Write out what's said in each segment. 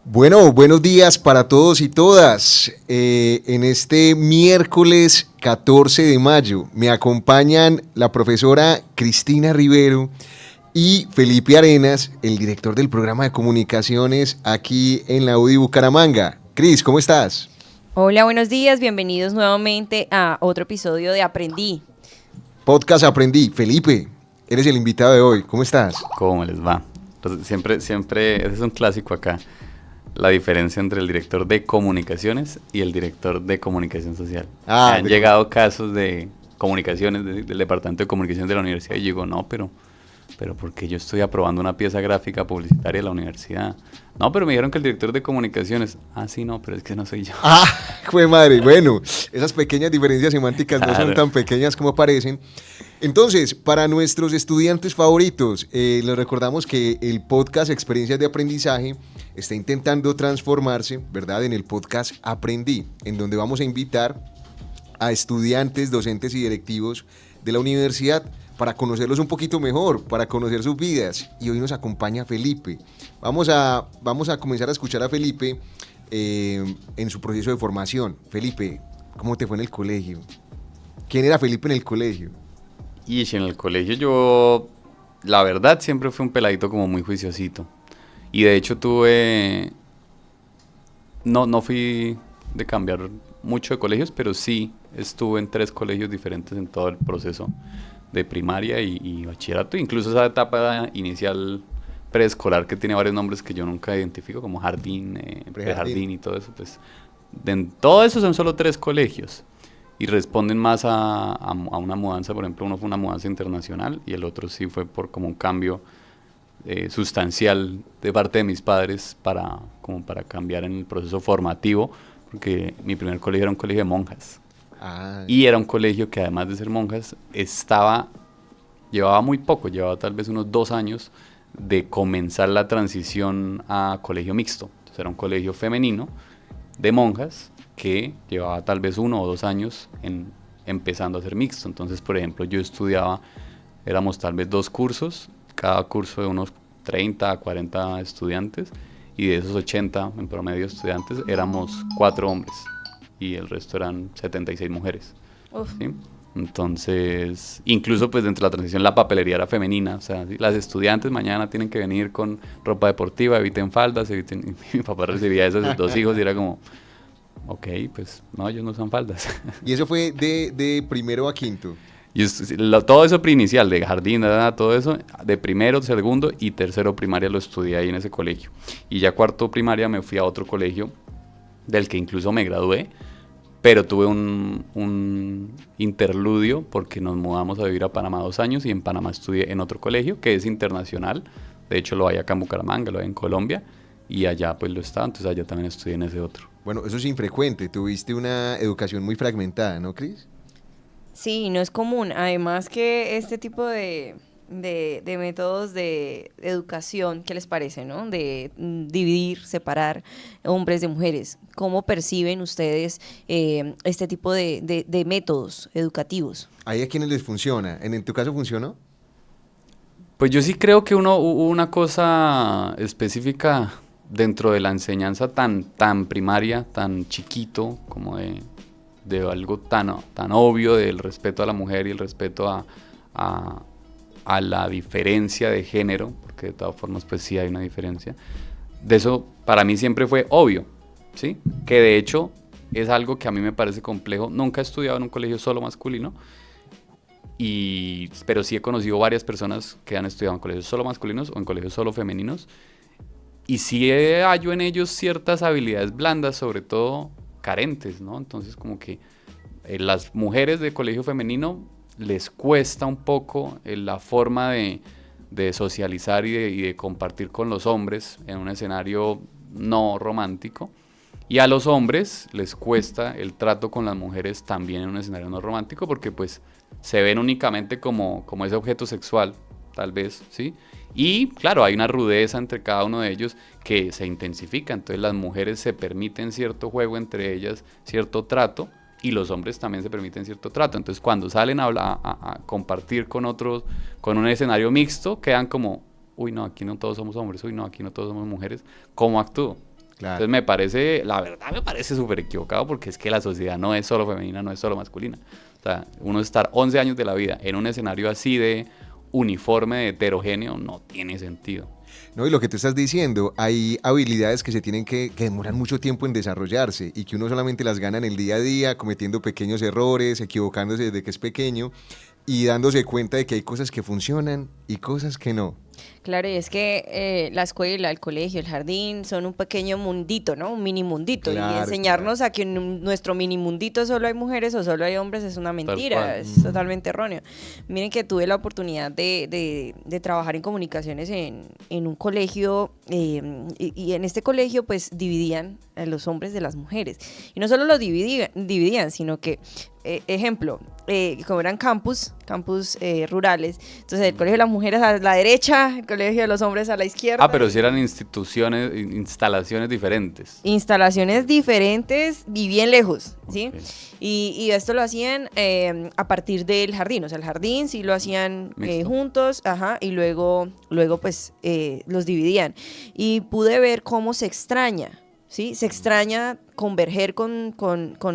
Bueno, buenos días para todos y todas. En este miércoles 14 de mayo me acompañan la profesora Cristina Rivero y Felipe Arenas, el director del programa de comunicaciones aquí en la UDI Bucaramanga. Cris, ¿cómo estás? Hola, buenos días, bienvenidos nuevamente a otro episodio de Aprendí. Podcast Aprendí. Felipe, eres el invitado de hoy, ¿cómo estás? ¿Cómo les va? Pues siempre, ese es un clásico acá, la diferencia entre el director de comunicaciones y el director de comunicación social. Han llegado casos de comunicaciones, del departamento de comunicaciones de la universidad, y yo digo, no, pero ¿por qué yo estoy aprobando una pieza gráfica publicitaria de la universidad? No, pero me dijeron que el director de comunicaciones, sí, no, pero es que no soy yo. Jue madre, bueno, esas pequeñas diferencias semánticas no son tan pequeñas como parecen. Entonces, para nuestros estudiantes favoritos, les recordamos que el podcast Experiencias de Aprendizaje está intentando transformarse, ¿verdad?, en el podcast Aprendí, en donde vamos a invitar a estudiantes, docentes y directivos de la universidad para conocerlos un poquito mejor, para conocer sus vidas. Y hoy nos acompaña Felipe. Vamos a comenzar a escuchar a Felipe en su proceso de formación. Felipe, ¿cómo te fue en el colegio? ¿Quién era Felipe en el colegio? Y en el colegio yo, la verdad, siempre fui un peladito como muy juiciosito. Y de hecho no fui de cambiar mucho de colegios, pero sí estuve en 3 colegios diferentes en todo el proceso de primaria y bachillerato. Incluso esa etapa inicial preescolar que tiene varios nombres que yo nunca identifico, como jardín, prejardín y todo eso, pues en todo eso son solo 3 colegios. Y responden más a una mudanza. Por ejemplo, uno fue una mudanza internacional y el otro sí fue por como un cambio sustancial de parte de mis padres para cambiar en el proceso formativo, porque mi primer colegio era un colegio de monjas. Y era un colegio que, además de ser monjas, llevaba muy poco, llevaba tal vez unos 2 años de comenzar la transición a colegio mixto. Entonces era un colegio femenino de monjas que llevaba tal vez 1 o 2 años empezando a ser mixto. Entonces, por ejemplo, yo estudiaba, éramos tal vez 2 cursos, cada curso de unos 30 a 40 estudiantes, y de esos 80 en promedio estudiantes éramos 4 hombres y el resto eran 76 mujeres. ¿Sí? Entonces, incluso pues dentro de la transición la papelería era femenina, o sea, ¿sí? Las estudiantes mañana tienen que venir con ropa deportiva, eviten faldas, eviten... Mi papá recibía eso de sus 2 hijos y era como, ok, pues no, ellos no usan faldas. Y eso fue de primero a quinto. Y todo eso preinicial, de jardín, todo eso, de primero, segundo y tercero primaria lo estudié ahí en ese colegio. Y ya cuarto primaria me fui a otro colegio, del que incluso me gradué, pero tuve un interludio porque nos mudamos a vivir a Panamá 2 años y en Panamá estudié en otro colegio que es internacional. De hecho lo hay acá en Bucaramanga, lo hay en Colombia y allá pues lo estaba, entonces allá también estudié en ese otro. Bueno, eso es infrecuente. Tuviste una educación muy fragmentada, ¿no, Cris? Sí, no es común. Además que este tipo de métodos de educación, ¿qué les parece, no? De dividir, separar hombres de mujeres. ¿Cómo perciben ustedes este tipo de métodos educativos? ¿Hay a quienes les funciona? ¿En tu caso funcionó? Pues yo sí creo que hubo una cosa específica dentro de la enseñanza tan primaria, tan chiquito, como de algo tan obvio del respeto a la mujer y el respeto a la diferencia de género, porque de todas formas pues sí hay una diferencia. De eso para mí siempre fue obvio, ¿sí? Que de hecho es algo que a mí me parece complejo. Nunca he estudiado en un colegio solo masculino, pero sí he conocido varias personas que han estudiado en colegios solo masculinos o en colegios solo femeninos, y sí hallo en ellos ciertas habilidades blandas, sobre todo carentes, ¿no? Entonces como que las mujeres de colegio femenino les cuesta un poco la forma de socializar y de compartir con los hombres en un escenario no romántico, y a los hombres les cuesta el trato con las mujeres también en un escenario no romántico, porque pues se ven únicamente como ese objeto sexual, tal vez, ¿sí? Y claro, hay una rudeza entre cada uno de ellos que se intensifica, entonces las mujeres se permiten cierto juego entre ellas, cierto trato, y los hombres también se permiten cierto trato. Entonces cuando salen a compartir con otros, con un escenario mixto, quedan como, uy no, aquí no todos somos hombres, uy no, aquí no todos somos mujeres, ¿cómo actúo? Claro. Entonces la verdad me parece súper equivocado, porque es que la sociedad no es solo femenina, no es solo masculina. O sea, uno estar 11 años de la vida en un escenario así de uniforme, de heterogéneo, no tiene sentido. No, y lo que tú estás diciendo, hay habilidades que se tienen que demoran mucho tiempo en desarrollarse y que uno solamente las gana en el día a día, cometiendo pequeños errores, equivocándose desde que es pequeño y dándose cuenta de que hay cosas que funcionan y cosas que no. Claro, y es que la escuela, el colegio, el jardín son un pequeño mundito, ¿no? Un mini mundito. Claro, y enseñarnos a que en nuestro mini mundito solo hay mujeres o solo hay hombres es una mentira, es totalmente erróneo. Miren que tuve la oportunidad de trabajar en comunicaciones en un colegio y en este colegio pues dividían a los hombres de las mujeres. Y no solo los dividían, sino que ejemplo, como eran campus rurales, entonces el colegio de las mujeres a la derecha, el colegio de los hombres a la izquierda. Ah, pero si eran instalaciones diferentes. Instalaciones diferentes y bien lejos, ¿sí? Okay. Y esto lo hacían a partir del jardín, o sea, el jardín sí lo hacían juntos, y luego pues los dividían. Y pude ver cómo se extraña, ¿sí? Se extraña converger con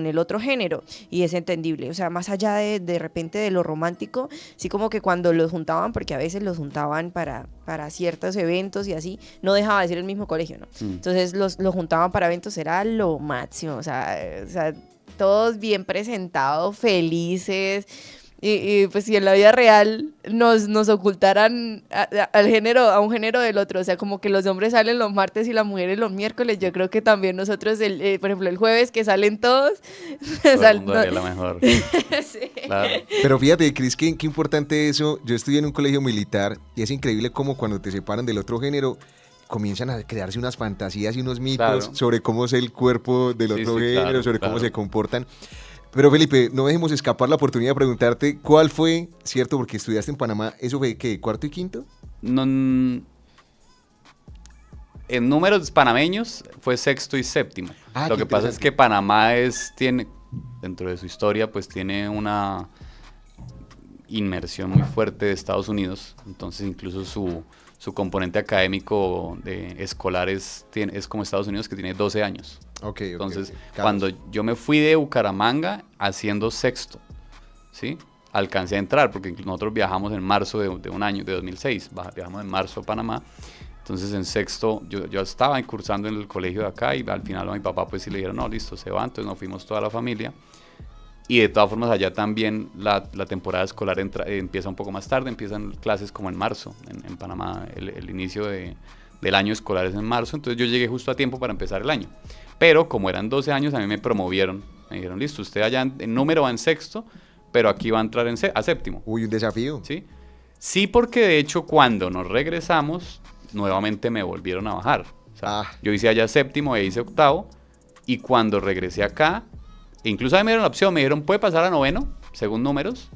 el otro género y es entendible, o sea, más allá de repente de lo romántico, sí, como que cuando los juntaban, porque a veces los juntaban para ciertos eventos y así, no dejaba de ser el mismo colegio, ¿no? Entonces los juntaban para eventos, era lo máximo, o sea, todos bien presentados, felices. Y pues si en la vida real nos ocultaran a un género del otro, o sea, como que los hombres salen los martes y las mujeres los miércoles, yo creo que también nosotros, por ejemplo, el jueves que salen todos. Todo el mundo haría la mejor. Sí. Claro. Pero fíjate, Cris, qué importante eso. Yo estudié en un colegio militar y es increíble cómo cuando te separan del otro género, comienzan a crearse unas fantasías y unos mitos sobre cómo es el cuerpo del otro género, sobre cómo se comportan. Pero Felipe, no dejemos escapar la oportunidad de preguntarte cuál fue, ¿cierto? Porque estudiaste en Panamá, ¿eso fue qué, cuarto y quinto? No, en números panameños fue sexto y séptimo. Lo que pasa es que Panamá tiene, dentro de su historia, pues tiene una inmersión muy fuerte de Estados Unidos, entonces incluso su componente académico escolar es como Estados Unidos, que tiene 12 años. Entonces, cuando yo me fui de Bucaramanga haciendo sexto, ¿sí? alcancé a entrar, porque nosotros viajamos en marzo de un año, de 2006, viajamos en marzo a Panamá. Entonces en sexto yo estaba incursando en el colegio de acá y al final a mi papá pues sí le dijeron, no, listo, se va. Entonces nos fuimos toda la familia. Y de todas formas allá también la temporada escolar empieza un poco más tarde, empiezan clases como en marzo, en Panamá el inicio del año escolar es en marzo, entonces yo llegué justo a tiempo para empezar el año. Pero como eran 12 años, a mí me promovieron, me dijeron, listo, usted allá en número va en sexto, pero aquí va a entrar a séptimo. Uy, un desafío. ¿Sí? Sí, porque de hecho cuando nos regresamos, nuevamente me volvieron a bajar. O sea, yo hice allá séptimo e hice octavo, y cuando regresé acá, incluso a mí me dieron la opción, me dijeron, puede pasar a noveno, según números,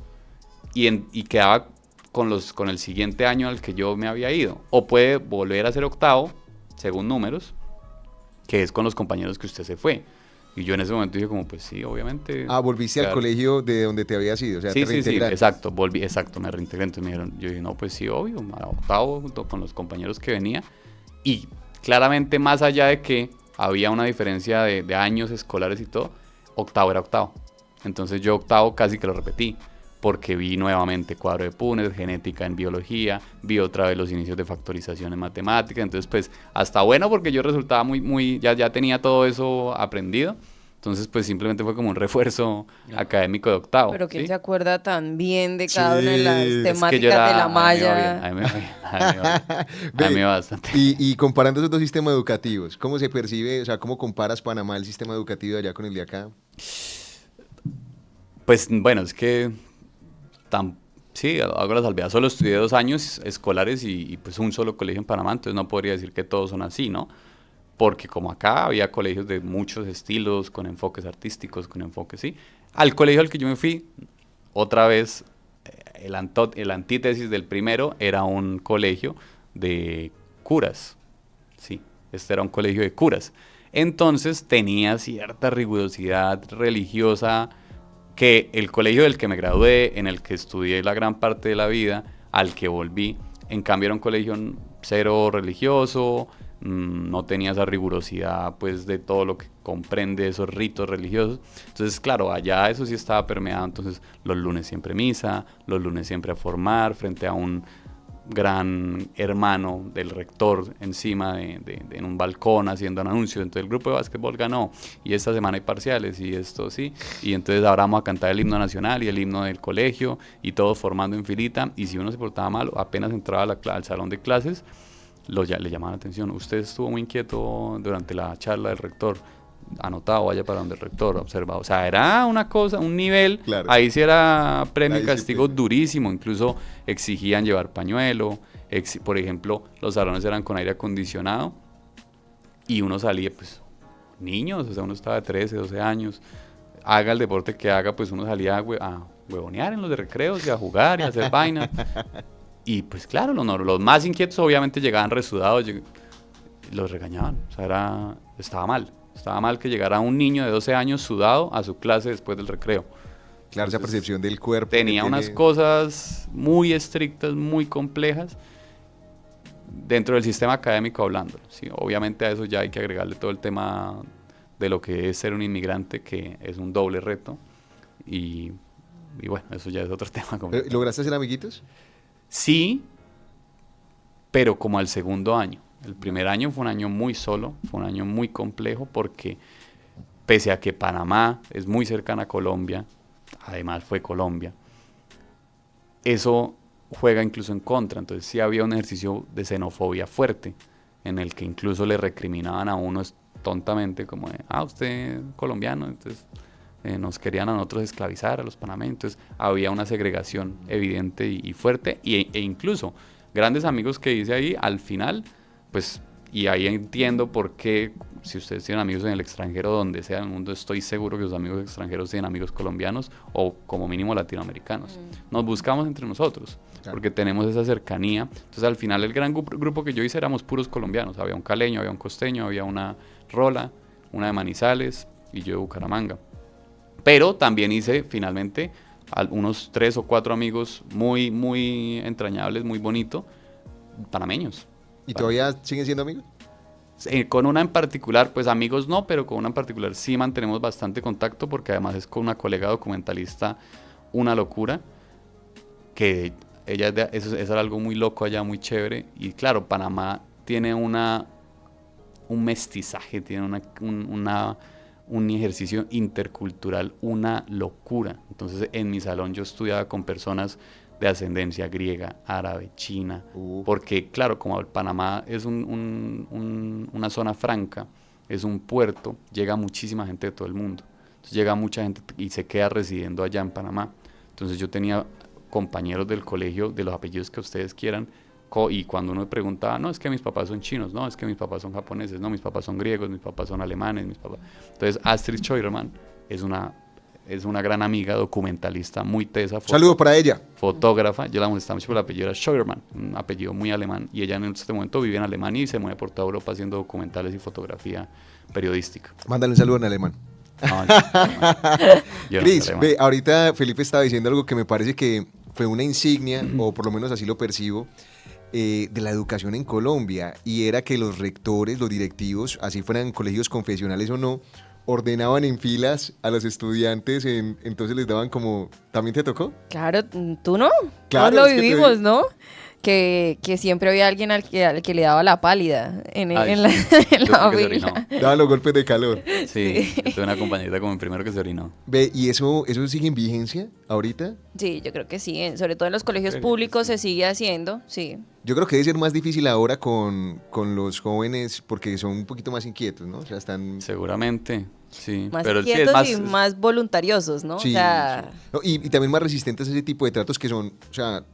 y quedaba con el siguiente año al que yo me había ido. O puede volver a ser octavo, según números, que es con los compañeros que usted se fue. Y yo en ese momento dije como, pues sí, obviamente. Volviste al colegio de donde te habías ido, o sea, sí, te reintegraste. sí, exacto, me reintegré. Entonces me dijeron, yo dije, no, pues sí, obvio, a octavo, junto con los compañeros que venía. Y claramente, más allá de que había una diferencia de años escolares y todo, octavo era octavo. Entonces yo octavo casi que lo repetí, porque vi nuevamente cuadro de Punnett, genética en biología, vi otra vez los inicios de factorización en matemática. Entonces pues hasta bueno, porque yo resultaba ya tenía todo eso aprendido. Entonces pues simplemente fue como un refuerzo académico de octavo. Pero ¿quién ¿sí? se acuerda tan bien de cada una de las temáticas es que de la malla? A mí me va bastante. Y comparando esos dos sistemas educativos, ¿cómo se percibe, o sea, cómo comparas Panamá, el sistema educativo de allá con el de acá? Pues bueno, es que sí, hago la salvedad, solo estudié 2 años escolares y pues un solo colegio en Panamá, entonces no podría decir que todos son así, ¿no? Porque como acá había colegios de muchos estilos, con enfoques artísticos, con enfoques, sí. Al colegio al que yo me fui, otra vez, el antítesis del primero era un colegio de curas, sí, este era un colegio de curas. Entonces tenía cierta rigurosidad religiosa que el colegio del que me gradué, en el que estudié la gran parte de la vida, al que volví, en cambio era un colegio cero religioso, no tenía esa rigurosidad pues de todo lo que comprende esos ritos religiosos. Entonces claro, allá eso sí estaba permeado. Entonces los lunes siempre misa, los lunes siempre a formar frente a un gran hermano del rector encima en un balcón haciendo un anuncio. Entonces el grupo de básquetbol ganó y esta semana hay parciales y esto sí, y entonces ahora vamos a cantar el himno nacional y el himno del colegio y todos formando en filita, y si uno se portaba mal apenas entraba al salón de clases le llamaban la atención. Usted estuvo muy inquieto durante la charla del rector, anotado, vaya para donde el rector, observado. O sea, era una cosa, un nivel, claro. Ahí sí era premio y castigo durísimo, incluso exigían llevar pañuelo, por ejemplo, los salones eran con aire acondicionado y uno salía, pues, niños, o sea, uno estaba de 13, 12 años, haga el deporte que haga, pues uno salía a huevonear en los de recreos y a jugar y a hacer vainas. Y pues claro, los más inquietos obviamente llegaban resudados, los regañaban, o sea, estaba mal que llegara un niño de 12 años sudado a su clase después del recreo. Claro, entonces, esa percepción del cuerpo. Tenía unas cosas muy estrictas, muy complejas, dentro del sistema académico hablando. ¿Sí? Obviamente a eso ya hay que agregarle todo el tema de lo que es ser un inmigrante, que es un doble reto. Y bueno, eso ya es otro tema. ¿Lograste hacer amiguitos? Sí, pero como al segundo año. El primer año fue un año muy solo, fue un año muy complejo porque pese a que Panamá es muy cercana a Colombia, además fue Colombia, eso juega incluso en contra. Entonces sí había un ejercicio de xenofobia fuerte en el que incluso le recriminaban a uno tontamente como de, usted es colombiano, entonces nos querían a nosotros esclavizar a los panameños. Entonces había una segregación evidente y fuerte e incluso grandes amigos que hice ahí al final, pues, y ahí entiendo por qué, si ustedes tienen amigos en el extranjero, donde sea en el mundo, estoy seguro que sus amigos extranjeros tienen amigos colombianos o como mínimo latinoamericanos. Nos buscamos entre nosotros, claro, porque tenemos esa cercanía. Entonces al final el gran grupo que yo hice éramos puros colombianos. Había un caleño, había un costeño, había una rola, una de Manizales y yo de Bucaramanga. Pero también hice finalmente unos 3 o 4 amigos muy, muy entrañables, muy bonitos, panameños. ¿Y todavía siguen siendo amigos? Con una en particular, pues amigos no, pero con una en particular sí mantenemos bastante contacto porque además es con una colega documentalista una locura. que eso era algo muy loco allá, muy chévere. Y claro, Panamá tiene un mestizaje, tiene un ejercicio intercultural, una locura. Entonces, en mi salón yo estudiaba con personas de ascendencia griega, árabe, china, porque claro, como Panamá es una zona franca, es un puerto, llega muchísima gente de todo el mundo. Entonces llega mucha gente y se queda residiendo allá en Panamá. Entonces yo tenía compañeros del colegio, de los apellidos que ustedes quieran, y cuando uno me preguntaba, no, es que mis papás son chinos, no, es que mis papás son japoneses, no, mis papás son griegos, mis papás son alemanes, mis papás... Entonces Astrid Scheuermann es una gran amiga, documentalista, muy tesa. Saludo para ella. Fotógrafa, yo la molestaba mucho, pero el apellido era Scheuermann, un apellido muy alemán, y ella en este momento vive en Alemania y se mueve por toda Europa haciendo documentales y fotografía periodística. Mándale un saludo en alemán. No, Cris, ve, ahorita Felipe estaba diciendo algo que me parece que fue una insignia, o por lo menos así lo percibo, de la educación en Colombia, y era que los rectores, los directivos, así fueran colegios confesionales o no, ordenaban en filas a los estudiantes, entonces les daban como... ¿También te tocó? Claro, ¿tú no? Claro, todos lo vivimos, ¿no? Que siempre había alguien al que le daba la pálida en la fila. Daban los golpes de calor. Sí, yo tuve una compañerita como el primero que se orinó. Ve, ¿y eso sigue en vigencia ahorita? Sí, yo creo que sí, sobre todo en los colegios públicos se sigue haciendo, sí. Yo creo que debe ser más difícil ahora con los jóvenes porque son un poquito más inquietos, ¿no? O sea, están... Seguramente, sí. Más pero inquietos sí, y más voluntariosos, ¿no? Sí, o sea... sí. No, y también más resistentes a ese tipo de tratos que son, o sea,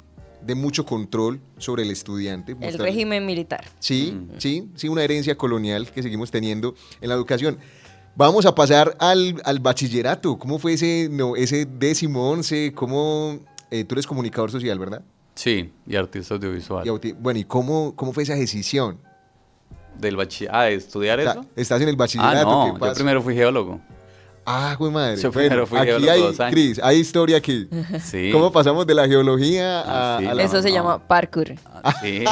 de mucho control sobre el estudiante. El régimen militar. Sí, sí, una herencia colonial que seguimos teniendo en la educación. Vamos a pasar al bachillerato. ¿Cómo fue ese 10º, 11? Tú eres comunicador social, ¿verdad? Sí, y artista audiovisual. Bueno, ¿y cómo fue esa decisión? ¿De estudiar eso? ¿Estás en el bachillerato? No, yo primero fui geólogo. Güey madre. Yo primero fui aquí geólogo hay, 2 años. Cris, hay historia aquí. Sí. ¿Cómo pasamos de la geología a la... Eso se llama parkour. Sí.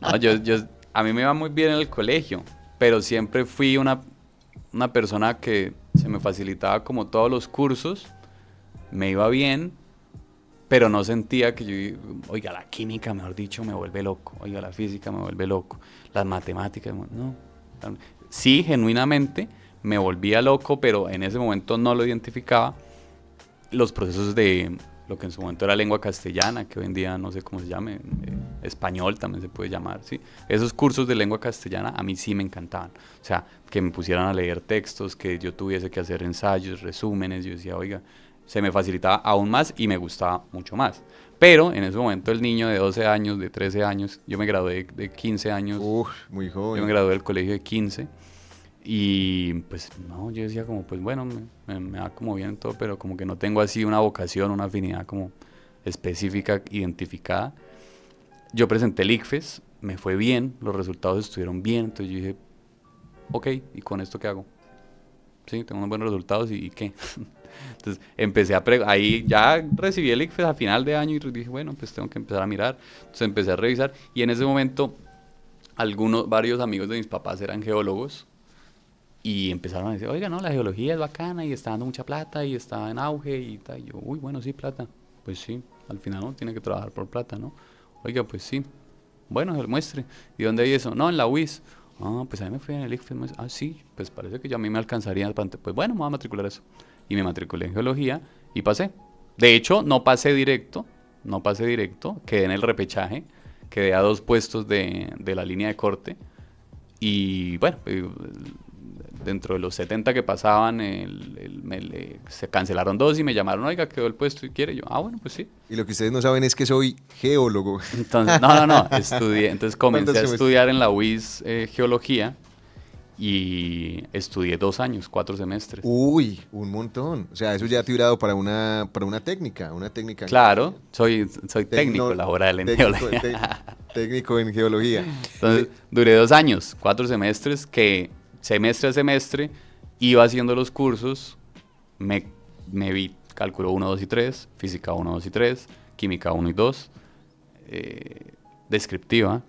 No, a mí me iba muy bien en el colegio, pero siempre fui una persona que se me facilitaba como todos los cursos, me iba bien, pero no sentía que oiga, la química, mejor dicho, me vuelve loco, oiga, la física me vuelve loco, las matemáticas, no. Sí, genuinamente me volvía loco, pero en ese momento no lo identificaba. Los procesos de lo que en su momento era lengua castellana, que hoy en día no sé cómo se llame, español también se puede llamar, ¿sí? Esos cursos de lengua castellana a mí sí me encantaban. O sea, que me pusieran a leer textos, que yo tuviese que hacer ensayos, resúmenes, yo decía, oiga, se me facilitaba aún más y me gustaba mucho más. Pero en ese momento el niño de 12 años, de 13 años, yo me gradué de 15 años. Muy joven. Yo me gradué del colegio de 15 y pues no, yo decía como pues bueno, me va como bien todo, pero como que no tengo así una vocación, una afinidad como específica, identificada. Yo presenté el ICFES, me fue bien, los resultados estuvieron bien, entonces yo dije, ok, ¿y con esto qué hago? Sí, tengo unos buenos resultados, ¿y qué? Entonces empecé ahí ya recibí el ICFES a final de año y dije, bueno, pues tengo que empezar a mirar. Entonces empecé a revisar y en ese momento varios amigos de mis papás eran geólogos y empezaron a decir, oiga, no, la geología es bacana y está dando mucha plata y está en auge y tal. Y yo, uy, bueno, sí, plata. Pues sí, al final uno tiene que trabajar por plata, ¿no? Oiga, pues sí. Bueno, el muestre. ¿Y dónde hay eso? No, en la UIS. Pues a mí me fui en el ICFES. Sí, pues parece que ya a mí me alcanzaría. Pues bueno, me voy a matricular eso. Y me matriculé en geología y pasé. De hecho, no pasé directo, quedé en el repechaje, quedé a 2 puestos de la línea de corte. Y bueno, dentro de los 70 que pasaban, se cancelaron 2 y me llamaron, oiga, quedó el puesto y quiere. Yo, bueno, pues sí. Y lo que ustedes no saben es que soy geólogo. Entonces, no, estudié. Entonces comencé a estudiar en la UIS geología y estudié 2 años, 4 semestres. Uy, un montón. O sea, eso ya te hubiera dado para una técnica. Claro, soy técnico laboral en geología. Técnico en geología. Entonces, duré 2 años, 4 semestres que semestre a semestre iba haciendo los cursos, me vi cálculo 1, 2 y 3, física 1, 2 y 3, química 1 y 2, descriptiva,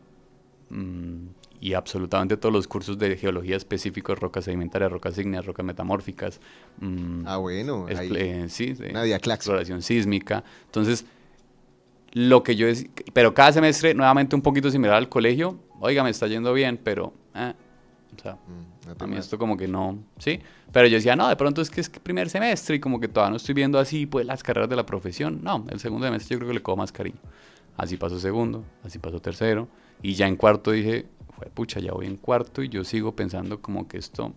y absolutamente todos los cursos de geología específicos, rocas sedimentarias, rocas ígneas, rocas metamórficas. Bueno, sí, Nadia Clax. Exploración sísmica. Entonces, Lo que yo decía, pero cada semestre nuevamente un poquito similar al colegio, oiga, me está yendo bien, pero, o sea, a mí esto como que no, ¿sí? Pero yo decía, no, de pronto es que primer semestre y como que todavía no estoy viendo así, pues, las carreras de la profesión. No, el segundo semestre yo creo que le cojo más cariño. Así pasó segundo, así pasó tercero, y ya en cuarto dije, pucha, ya voy en cuarto y yo sigo pensando como que esto,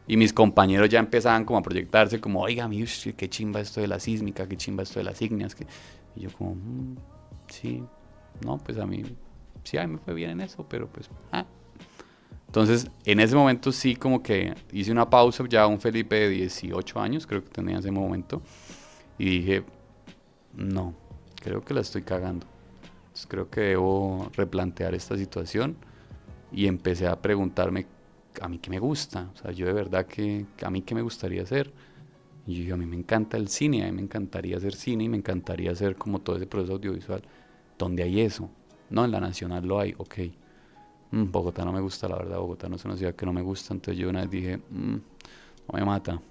y mis compañeros ya empezaban como a proyectarse como, oiga, qué chimba esto de la sísmica, qué chimba esto de las ígneas, y yo como, sí, no, pues a mí me fue bien en eso, pero pues, Entonces, en ese momento sí como que hice una pausa, ya un Felipe de 18 años, creo que tenía en ese momento, y dije, no, creo que la estoy cagando. Entonces creo que debo replantear esta situación y empecé a preguntarme a mí qué me gusta, o sea, yo de verdad que a mí qué me gustaría hacer. Y yo dije, a mí me encanta el cine, a mí me encantaría hacer cine y me encantaría hacer como todo ese proceso audiovisual. ¿Dónde hay eso? No, en la Nacional lo hay, ok. Bogotá no me gusta, la verdad, Bogotá no es una ciudad que no me gusta, entonces yo una vez dije, no me mata.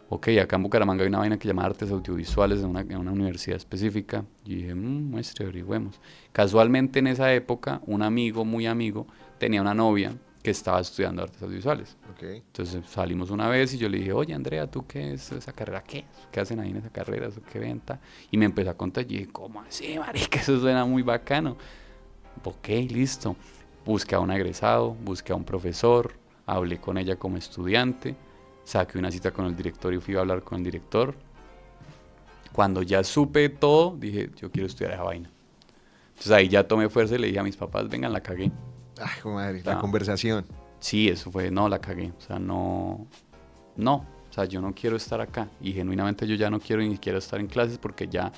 Ok, acá en Bucaramanga hay una vaina que se llama Artes Audiovisuales en una universidad específica. Y dije, muestre, averigüemos. Casualmente en esa época, un amigo, muy amigo, tenía una novia que estaba estudiando Artes Audiovisuales. Okay. Entonces salimos una vez y yo le dije, oye Andrea, ¿tú qué es esa carrera? ¿Qué hacen ahí en esa carrera? ¿Eso qué venta? Y me empezó a contar y dije, ¿cómo así, marica? Eso suena muy bacano. Ok, listo. Busqué a un egresado, busqué a un profesor, hablé con ella como estudiante, saqué una cita con el director y fui a hablar con el director. Cuando ya supe todo, dije, yo quiero estudiar esa vaina. Entonces ahí ya tomé fuerza y le dije a mis papás, vengan, la cagué. Ay, madre, la conversación. Sí, eso fue, no, la cagué. O sea, no, o sea, yo no quiero estar acá. Y genuinamente yo ya no quiero ni siquiera estar en clases porque ya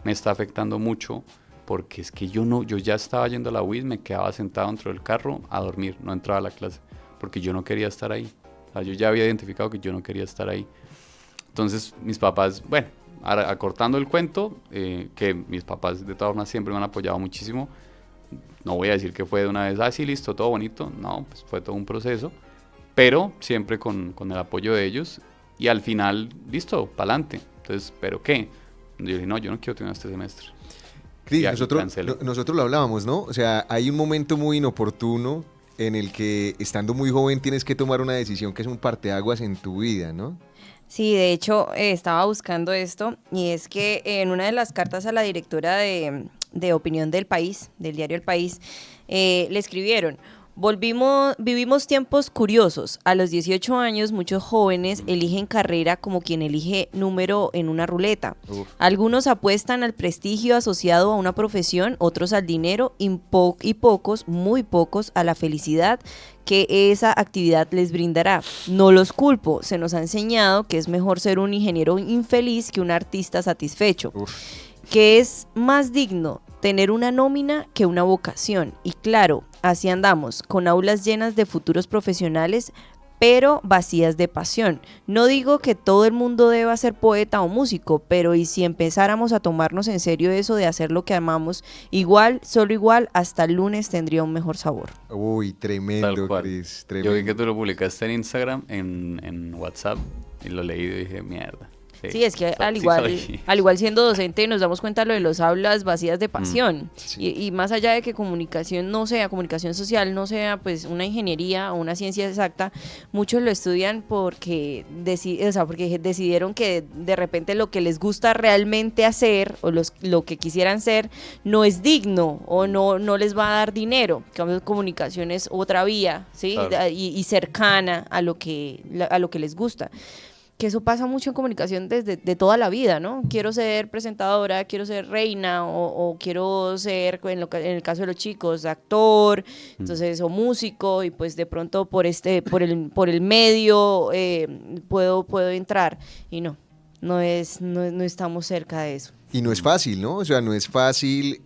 me está afectando mucho. Porque es que yo ya estaba yendo a la UIS, me quedaba sentado dentro del carro a dormir, no entraba a la clase. Porque yo no quería estar ahí. O sea, yo ya había identificado que yo no quería estar ahí. Entonces mis papás, bueno, ahora acortando el cuento, que mis papás de todas formas siempre me han apoyado muchísimo. No voy a decir que fue de una vez, sí, listo, todo bonito. No, pues fue todo un proceso. Pero siempre con el apoyo de ellos. Y al final, listo, pa'lante. Entonces, ¿pero qué? Yo dije, no, yo no quiero tener este semestre. Cris, nosotros lo hablábamos, ¿no? O sea, hay un momento muy inoportuno en el que, estando muy joven, tienes que tomar una decisión que es un parteaguas en tu vida, ¿no? Sí, de hecho, estaba buscando esto y es que en una de las cartas a la directora de Opinión del País, del diario El País, le escribieron: vivimos tiempos curiosos. A los 18 años, muchos jóvenes eligen carrera como quien elige número en una ruleta. Algunos apuestan al prestigio asociado a una profesión, otros al dinero y pocos, muy pocos, a la felicidad que esa actividad les brindará. No los culpo, se nos ha enseñado que es mejor ser un ingeniero infeliz que un artista satisfecho. Que es más digno tener una nómina que una vocación. Y claro, así andamos, con aulas llenas de futuros profesionales, pero vacías de pasión. No digo que todo el mundo deba ser poeta o músico, pero ¿y si empezáramos a tomarnos en serio eso de hacer lo que amamos? Igual, solo igual, hasta el lunes tendría un mejor sabor. Uy, tremendo, Cris, tremendo. Yo vi que tú lo publicaste en Instagram, en WhatsApp, y lo leí y dije, mierda. Sí, es que al igual siendo docente nos damos cuenta de lo de los aulas vacías de pasión. Sí. Y más allá de que comunicación social no sea pues una ingeniería o una ciencia exacta, muchos lo estudian porque decidieron que de repente lo que les gusta realmente hacer o lo que quisieran ser no es digno o no les va a dar dinero. Comunicación es otra vía, ¿sí? Claro. Y cercana a lo que les gusta. Que eso pasa mucho en comunicación desde toda la vida, ¿no? Quiero ser presentadora, quiero ser reina o quiero ser, en el caso de los chicos, actor, entonces, o músico, y pues de pronto por el medio puedo entrar, y no estamos cerca de eso. Y no es fácil, ¿no? O sea, no es fácil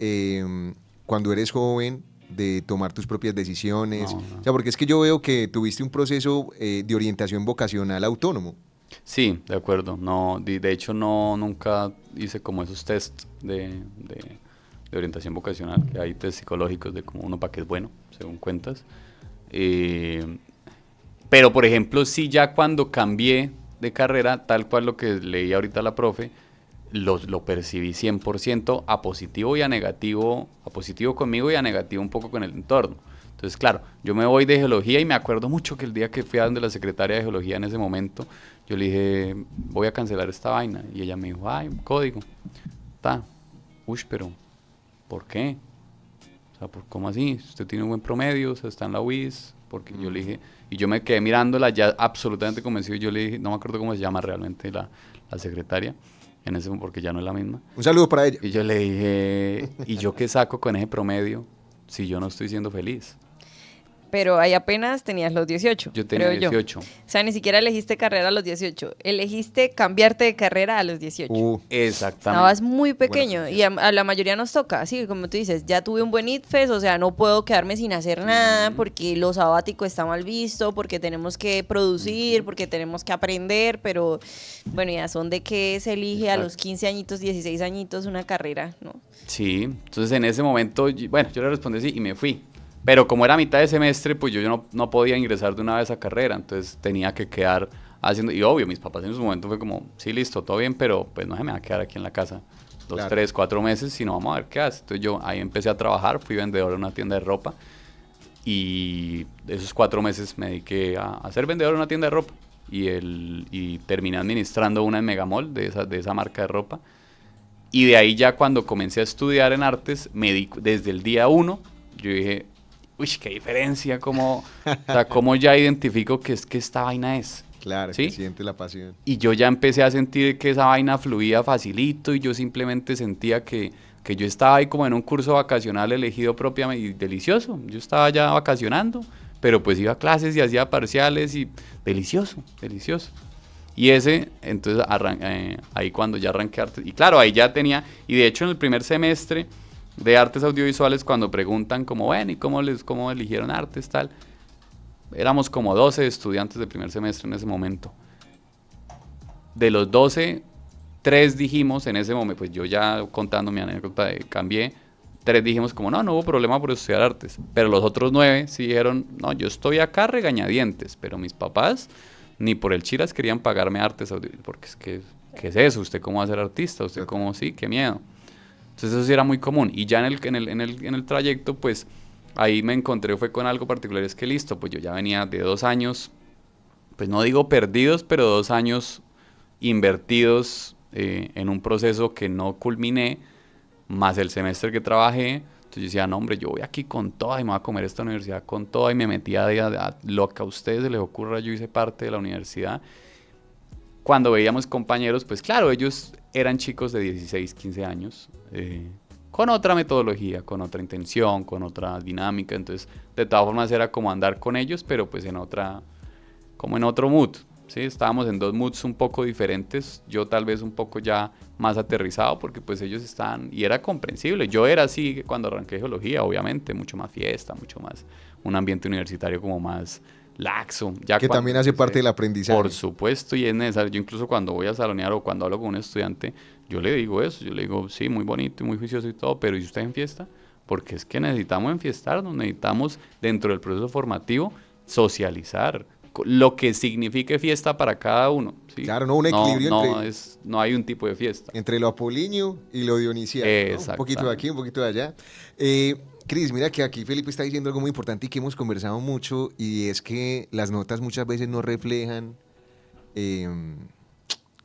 cuando eres joven de tomar tus propias decisiones. No. O sea, porque es que yo veo que tuviste un proceso de orientación vocacional autónomo. Sí, de acuerdo. No, de hecho nunca hice como esos test de orientación vocacional, que hay test psicológicos de como uno para qué es bueno, según cuentas. Pero por ejemplo, sí, ya cuando cambié de carrera, tal cual lo que leí ahorita la profe, lo percibí 100% a positivo y a negativo, a positivo conmigo y a negativo un poco con el entorno. Entonces, claro, yo me voy de geología y me acuerdo mucho que el día que fui a donde la secretaria de geología en ese momento, yo le dije, voy a cancelar esta vaina. Y ella me dijo, ay, un código. Pero, ¿por qué? O sea, ¿cómo así? Usted tiene un buen promedio, o sea, está en la UIS. Porque yo le dije, y yo me quedé mirándola ya absolutamente convencido. Y yo le dije, no me acuerdo cómo se llama realmente la secretaria, en ese, porque ya no es la misma. Un saludo para ella. Y yo le dije, ¿y yo qué saco con ese promedio si yo no estoy siendo feliz? Pero ahí apenas tenías los 18. Yo tenía 18. O sea, ni siquiera elegiste carrera a los 18. Elegiste cambiarte de carrera a los 18. Exactamente. Estabas muy pequeño. Bueno, y a la mayoría nos toca, así como tú dices, ya tuve un buen ITFES, o sea, no puedo quedarme sin hacer nada porque lo sabático está mal visto, porque tenemos que producir, porque tenemos que aprender, pero bueno, ya son de que se elige a los 15 añitos, 16 añitos una carrera, ¿no? Sí, entonces en ese momento, bueno, yo le respondí sí y me fui. Pero como era mitad de semestre, pues yo no podía ingresar de una vez a carrera, entonces tenía que quedar haciendo, y obvio, mis papás en su momento fue como, sí, listo, todo bien, pero pues no se me va a quedar aquí en la casa 2, 3, 4 meses, sino vamos a ver qué hace. Entonces yo ahí empecé a trabajar, fui vendedor en una tienda de ropa, y esos 4 meses me dediqué a ser vendedor en una tienda de ropa, y terminé administrando una en Megamall, de esa marca de ropa, y de ahí ya cuando comencé a estudiar en artes, desde el día 1, yo dije, uy, qué diferencia, o sea, cómo ya identifico que es que esta vaina es. Claro, ¿sí? Que siente la pasión. Y yo ya empecé a sentir que esa vaina fluía facilito y yo simplemente sentía que yo estaba ahí como en un curso vacacional elegido propiamente y delicioso. Yo estaba ya vacacionando, pero pues iba a clases y hacía parciales y delicioso, delicioso. Y entonces ahí cuando ya arranqué artes, y claro, ahí ya tenía, y de hecho en el primer semestre de artes audiovisuales, cuando preguntan como, bueno, ¿y cómo eligieron artes, tal? Éramos como 12 estudiantes de primer semestre en ese momento. De los 12, 3 dijimos en ese momento, pues yo ya contando mi anécdota cambié, 3 dijimos como, no hubo problema por estudiar artes. Pero los otros 9 sí dijeron, no, yo estoy acá regañadientes, pero mis papás ni por el chiras querían pagarme artes audiovisuales, porque es que, ¿qué es eso? ¿Usted cómo va a ser artista? ¿Usted cómo? Sí, qué miedo. Entonces eso sí era muy común. Y ya en el trayecto, pues ahí me encontré, fue con algo particular, es que listo, pues yo ya venía de 2 años, pues no digo perdidos, pero 2 años invertidos en un proceso que no culminé, más el semestre que trabajé. Entonces yo decía, no hombre, yo voy aquí con toda y me voy a comer esta universidad con toda, y me metí a lo que a ustedes se les ocurra, yo hice parte de la universidad. Cuando veíamos compañeros, pues claro, ellos eran chicos de 16, 15 años, con otra metodología, con otra intención, con otra dinámica. Entonces, de todas formas era como andar con ellos, pero pues como en otro mood, ¿sí? Estábamos en 2 moods un poco diferentes, yo tal vez un poco ya más aterrizado, porque pues ellos estaban, y era comprensible. Yo era así cuando arranqué geología, obviamente, mucho más fiesta, mucho más un ambiente universitario como más laxo. Ya que también hace parte del aprendizaje. Por supuesto, y es necesario. Yo incluso cuando voy a salonear o cuando hablo con un estudiante, yo le digo eso, yo le digo, sí, muy bonito y muy juicioso y todo, pero ¿y usted en fiesta? Porque es que necesitamos enfiestarnos, necesitamos dentro del proceso formativo socializar, lo que signifique fiesta para cada uno, ¿sí? Claro, no un equilibrio no hay un tipo de fiesta. Entre lo apolíneo y lo dionisiaco, ¿no? Un poquito de aquí, un poquito de allá. Cris, mira que aquí Felipe está diciendo algo muy importante y que hemos conversado mucho, y es que las notas muchas veces no reflejan,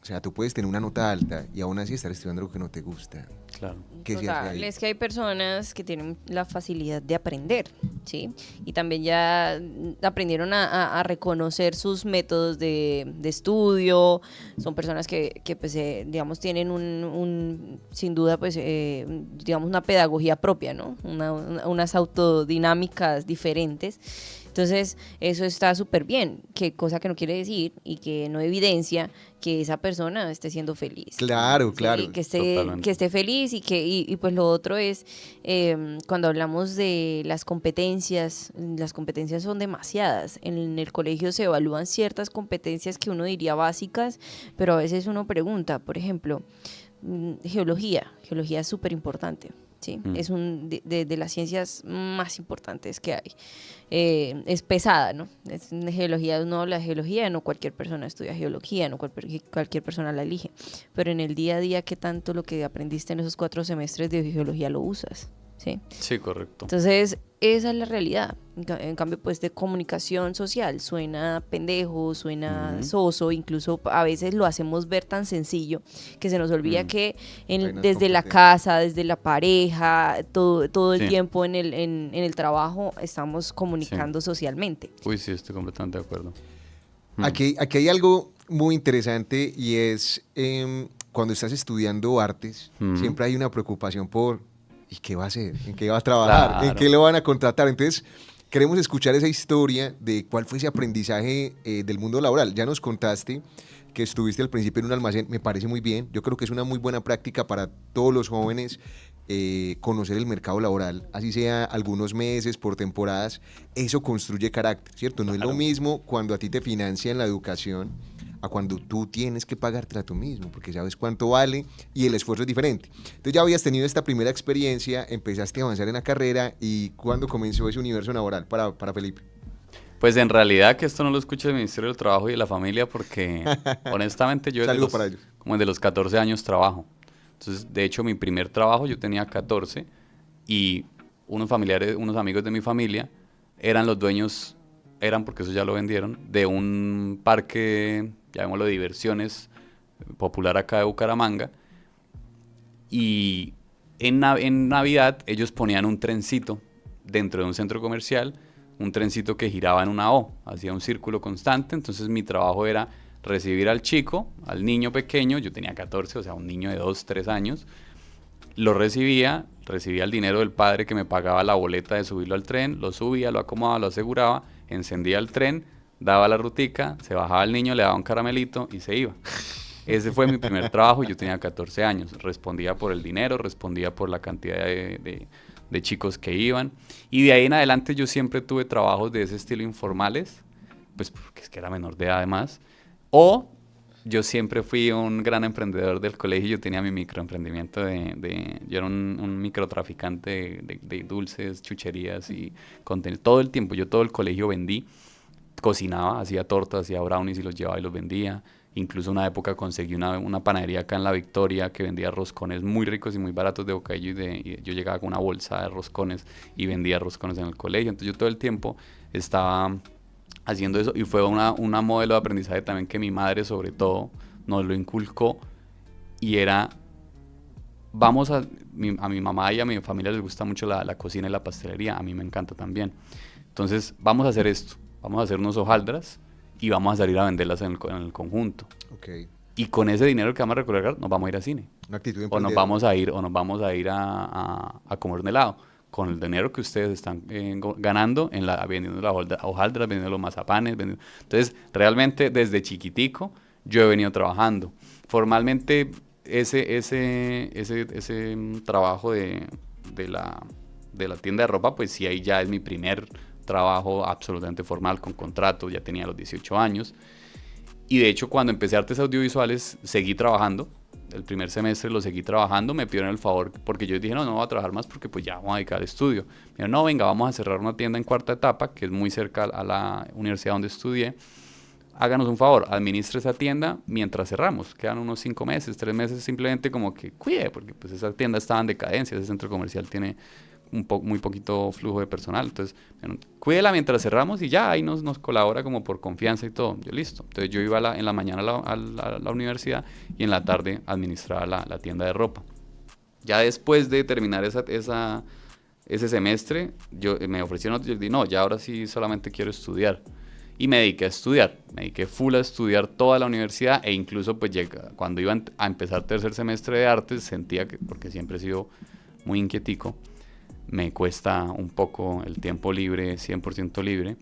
o sea, tú puedes tener una nota alta y aún así estar estudiando algo que no te gusta. Claro. ¿Qué se hace ahí? Es que hay personas que tienen la facilidad de aprender, ¿sí? Y también ya aprendieron a reconocer sus métodos de estudio. Son personas que pues, digamos, tienen sin duda, pues, digamos, una pedagogía propia, ¿no? Unas autodinámicas diferentes. Entonces, eso está súper bien, cosa que no quiere decir y que no evidencia que esa persona esté siendo feliz. Claro, ¿sí? claro. Que esté feliz y pues lo otro es, cuando hablamos de las competencias son demasiadas. En el colegio se evalúan ciertas competencias que uno diría básicas, pero a veces uno pregunta, por ejemplo, geología es súper importante. ¿sí? Es de las ciencias más importantes que hay. Es pesada, ¿no? Es una geología, uno habla de geología, no cualquier persona estudia geología, no cualquier persona la elige, pero en el día a día, ¿qué tanto lo que aprendiste en esos 4 semestres de geología lo usas? ¿Sí? Sí, correcto. Entonces, esa es la realidad. En cambio, pues de comunicación social, suena pendejo, suena soso, incluso a veces lo hacemos ver tan sencillo que se nos olvida que desde la casa, desde la pareja, todo el tiempo en el trabajo estamos comunicando socialmente. Uy, sí, estoy completamente de acuerdo. Aquí hay algo muy interesante y es cuando estás estudiando artes, siempre hay una preocupación por ¿y qué va a hacer? ¿En qué va a trabajar? Claro. ¿En qué lo van a contratar? Entonces, queremos escuchar esa historia de cuál fue ese aprendizaje del mundo laboral. Ya nos contaste que estuviste al principio en un almacén, me parece muy bien. Yo creo que es una muy buena práctica para todos los jóvenes conocer el mercado laboral, así sea algunos meses, por temporadas. Eso construye carácter, ¿cierto? No es lo mismo cuando a ti te financian la educación a cuando tú tienes que pagarte a tú mismo, porque sabes cuánto vale y el esfuerzo es diferente. Entonces ya habías tenido esta primera experiencia, empezaste a avanzar en la carrera y ¿cuándo comenzó ese universo laboral para Felipe? Pues en realidad que esto no lo escucha el Ministerio del Trabajo y de la Familia porque honestamente yo como de los 14 años trabajo. Entonces, de hecho, mi primer trabajo yo tenía 14 y unos amigos de mi familia eran los dueños, porque eso ya lo vendieron, de un parque, llamémoslo de diversiones, popular acá de Bucaramanga. Y en Navidad ellos ponían un trencito dentro de un centro comercial, un trencito que giraba en una O, hacía un círculo constante. Entonces mi trabajo era recibir al chico, al niño pequeño, yo tenía 14, o sea, un niño de 2, 3 años, lo recibía el dinero del padre que me pagaba la boleta de subirlo al tren, lo subía, lo acomodaba, lo aseguraba, encendía el tren, daba la rutica, se bajaba el niño, le daba un caramelito y se iba. Ese fue mi primer trabajo, yo tenía 14 años, respondía por el dinero, respondía por la cantidad de chicos que iban, y de ahí en adelante yo siempre tuve trabajos de ese estilo informales, pues porque es que era menor de edad además, o yo siempre fui un gran emprendedor del colegio. Yo tenía mi microemprendimiento yo era un microtraficante de dulces, chucherías y contenido. Todo el tiempo, yo todo el colegio vendí, cocinaba, hacía tortas, hacía brownies y los llevaba y los vendía. Incluso una época conseguí una panadería acá en La Victoria que vendía roscones muy ricos y muy baratos de bocadillo y yo llegaba con una bolsa de roscones y vendía roscones en el colegio. Entonces yo todo el tiempo estaba haciendo eso y fue una modelo de aprendizaje también que mi madre sobre todo nos lo inculcó y era a mi mamá y a mi familia les gusta mucho la cocina y la pastelería, a mí me encanta también. Entonces vamos a hacer esto, vamos a hacer unos hojaldras y vamos a salir a venderlas en el conjunto. Okay. Y con ese dinero que vamos a recoger nos vamos a ir al cine. Una actitud o nos vamos a ir a comer un helado. Con el dinero que ustedes están ganando vendiendo las hojaldras, vendiendo los mazapanes. Entonces, realmente, desde chiquitico, yo he venido trabajando. Formalmente, ese trabajo de la tienda de ropa, pues sí, ahí ya es mi primer trabajo absolutamente formal, con contrato, ya tenía los 18 años. Y de hecho, cuando empecé artes audiovisuales, seguí trabajando. El primer semestre lo seguí trabajando, me pidieron el favor, porque yo dije, no voy a trabajar más porque pues ya vamos a dedicar al estudio. Me dijeron, no, venga, vamos a cerrar una tienda en Cuarta Etapa, que es muy cerca a la universidad donde estudié. Háganos un favor, administre esa tienda mientras cerramos. Quedan unos 5 meses, 3 meses, simplemente como que cuide, porque pues esa tienda estaba en decadencia, ese centro comercial tiene muy poquito flujo de personal. Entonces, cuídela mientras cerramos y ya ahí nos colabora como por confianza y todo. Yo listo. Entonces yo iba en la mañana a la universidad y en la tarde administraba la tienda de ropa. Ya después de terminar ese semestre, me ofrecieron, yo dije, no, ya ahora sí solamente quiero estudiar. Y me dediqué a estudiar, me dediqué full a estudiar toda la universidad e incluso pues cuando iba a empezar tercer semestre de artes sentía que, porque siempre he sido muy inquietico, me cuesta un poco el tiempo libre, 100% libre.